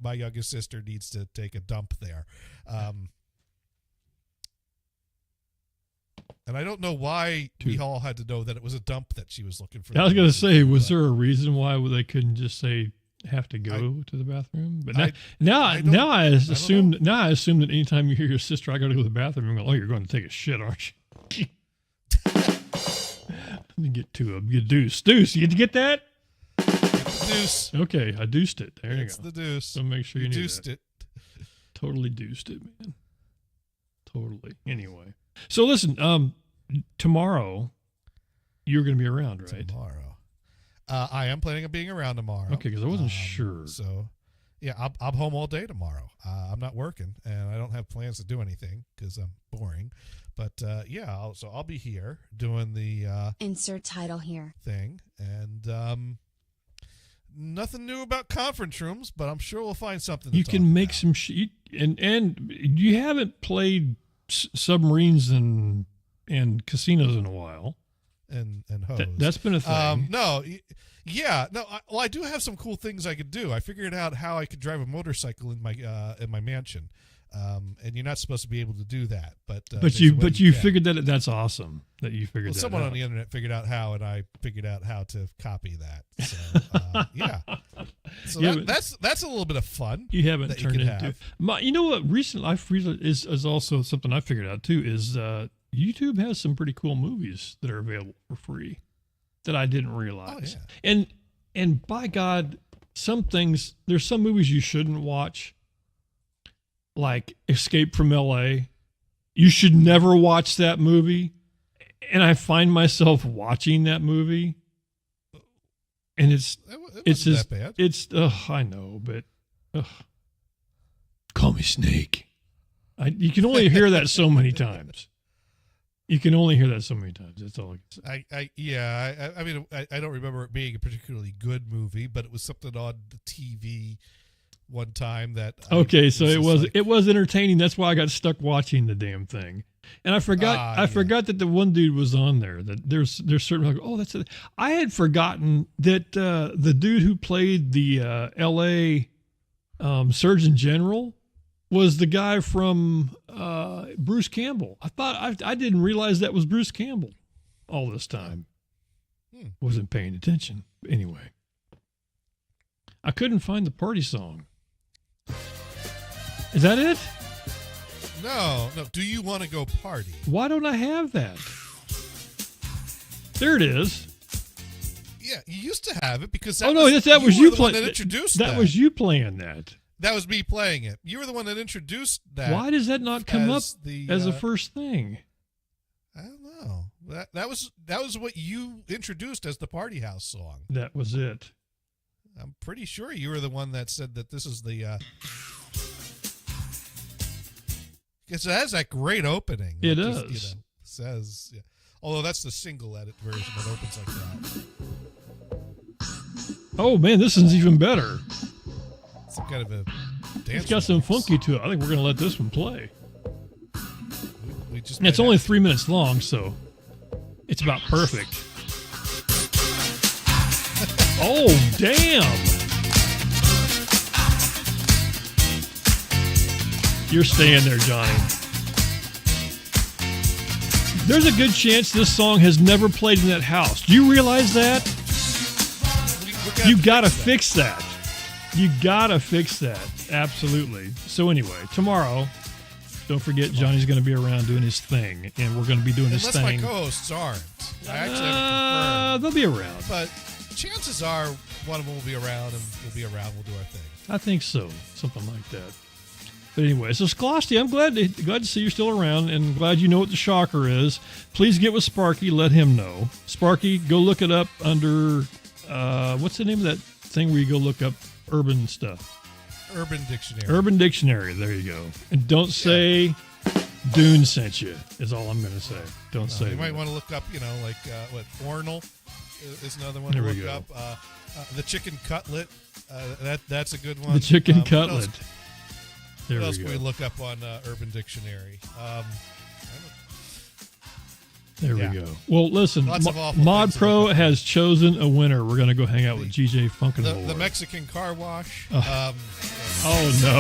my youngest sister needs to take a dump there. And I don't know why we all had to know that it was a dump that she was looking for. I was going to say, was there a reason why they couldn't just say have to go to the bathroom? But now I assume that anytime you hear your sister, I got to go to the bathroom, you go, oh, you're going to take a shit, aren't you? Let me get to a deuce. Deuce, you get that? Deuce. Okay, I deuced it. There you go. It's the deuce. So make sure you deuced that. It. Totally deuced it, man. Totally. Anyway. So listen, tomorrow you're going to be around, right? Tomorrow. I am planning on being around tomorrow. Okay, because I wasn't sure. So, yeah, I'm home all day tomorrow. I'm not working, and I don't have plans to do anything because I'm boring. But, I'll be here doing the insert title here thing. And nothing new about conference rooms, but I'm sure we'll find something you can make some and you haven't played submarines and casinos in a while, and hoes. That's been a thing. I do have some cool things I could do. I figured out how I could drive a motorcycle in my mansion, and you're not supposed to be able to do that, but you figured that. That's awesome that you figured that someone out. On the internet figured out how, and I figured out how to copy that. So that's a little bit of fun. You haven't turned into. You know what? Recently, is also something I figured out too. Is YouTube has some pretty cool movies that are available for free that I didn't realize. Oh, yeah. And by God, there's some movies you shouldn't watch, like Escape from LA. You should never watch that movie. And I find myself watching that movie, and it's that bad. It's I know, but call me Snake. You can only hear that so many times. That's all I can say. I don't remember it being a particularly good movie, but it was something on the TV one time that. Okay, so it was entertaining. That's why I got stuck watching the damn thing. And I forgot that the one dude was on there. That there's certain that's it. I had forgotten that the dude who played the L.A. Surgeon General was the guy from Bruce Campbell. I didn't realize that was Bruce Campbell all this time. Wasn't paying attention. Anyway, I couldn't find the party song. Is that it? No. Do you want to go party? Why don't I have that? There it is. Yeah, you used to have it because that was you playing. That introduced that. That was you playing that. That was me playing it. You were the one that introduced that. Why does that not come up as the first thing? I don't know. That was what you introduced as the Party House song. That was it. I'm pretty sure you were the one that said that this is the. Because it has that great opening. It does. Says, yeah. Although that's the single edit version that opens like that. Oh man, this one's even better. Some kind of a dance. It's got some funky to it. I think we're gonna let this one play. It's only 3 minutes long, so it's about perfect. Oh damn! You're staying there, Johnny. There's a good chance this song has never played in that house. Do you realize that? You got to fix that. You gotta fix that. Absolutely. So anyway, tomorrow, don't forget Johnny's going to be around doing his thing, and we're going to be doing his thing. Unless my co-hosts aren't. I actually haven't confirmed. They'll be around. But chances are one of them will be around, and we'll be around. We'll do our thing. I think so. Something like that. But anyway, so Scholasty, I'm glad to see you're still around, and glad you know what the shocker is. Please get with Sparky. Let him know. Sparky, go look it up under, what's the name of that thing where you go look up urban stuff? Urban Dictionary. Urban Dictionary. There you go. And don't say Dune sent you, is all I'm going to say. Don't say You that. might want to look up, like, Ornal is another one to look up. The chicken cutlet. That's a good one. The chicken cutlet. What else can we look up on Urban Dictionary? There we go. Well, listen, Lots of awful Mod things Pro has chosen a winner. We're going to go hang out with GJ Funkenlore. The Mexican car wash. Oh, no.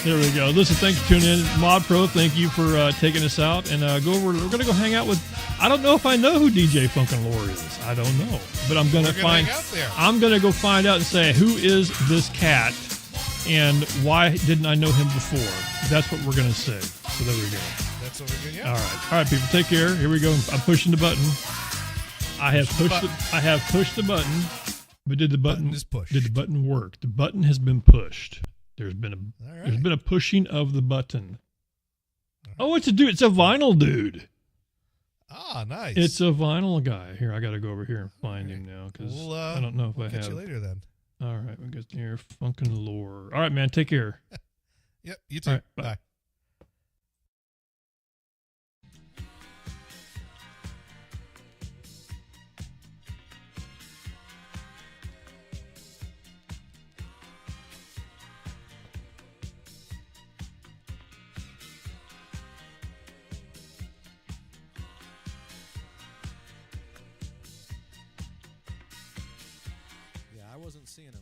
There we go. Listen, thanks for tuning in. Mod Pro, thank you for taking us out. And go over. We're going to go hang out with, I don't know if I know who DJ Funkenlore is. I don't know. But I'm going to find, I'm going to go find out and say, who is this cat? And why didn't I know him before? That's what we're going to say. So there we go. That's what we're going to All right, people, take care. Here we go. I'm pushing the button. I have pushed the button. But did the button work? The button has been pushed. There's been a pushing of the button. Oh, it's a dude. It's a vinyl dude. Ah, nice. It's a vinyl guy. Here, I got to go over here and find him now because I don't know if I have. Catch you later then. All right, we'll get here. Funkenlore. All right, man. Take care. Yep, you too. All right, bye. I wasn't seeing him.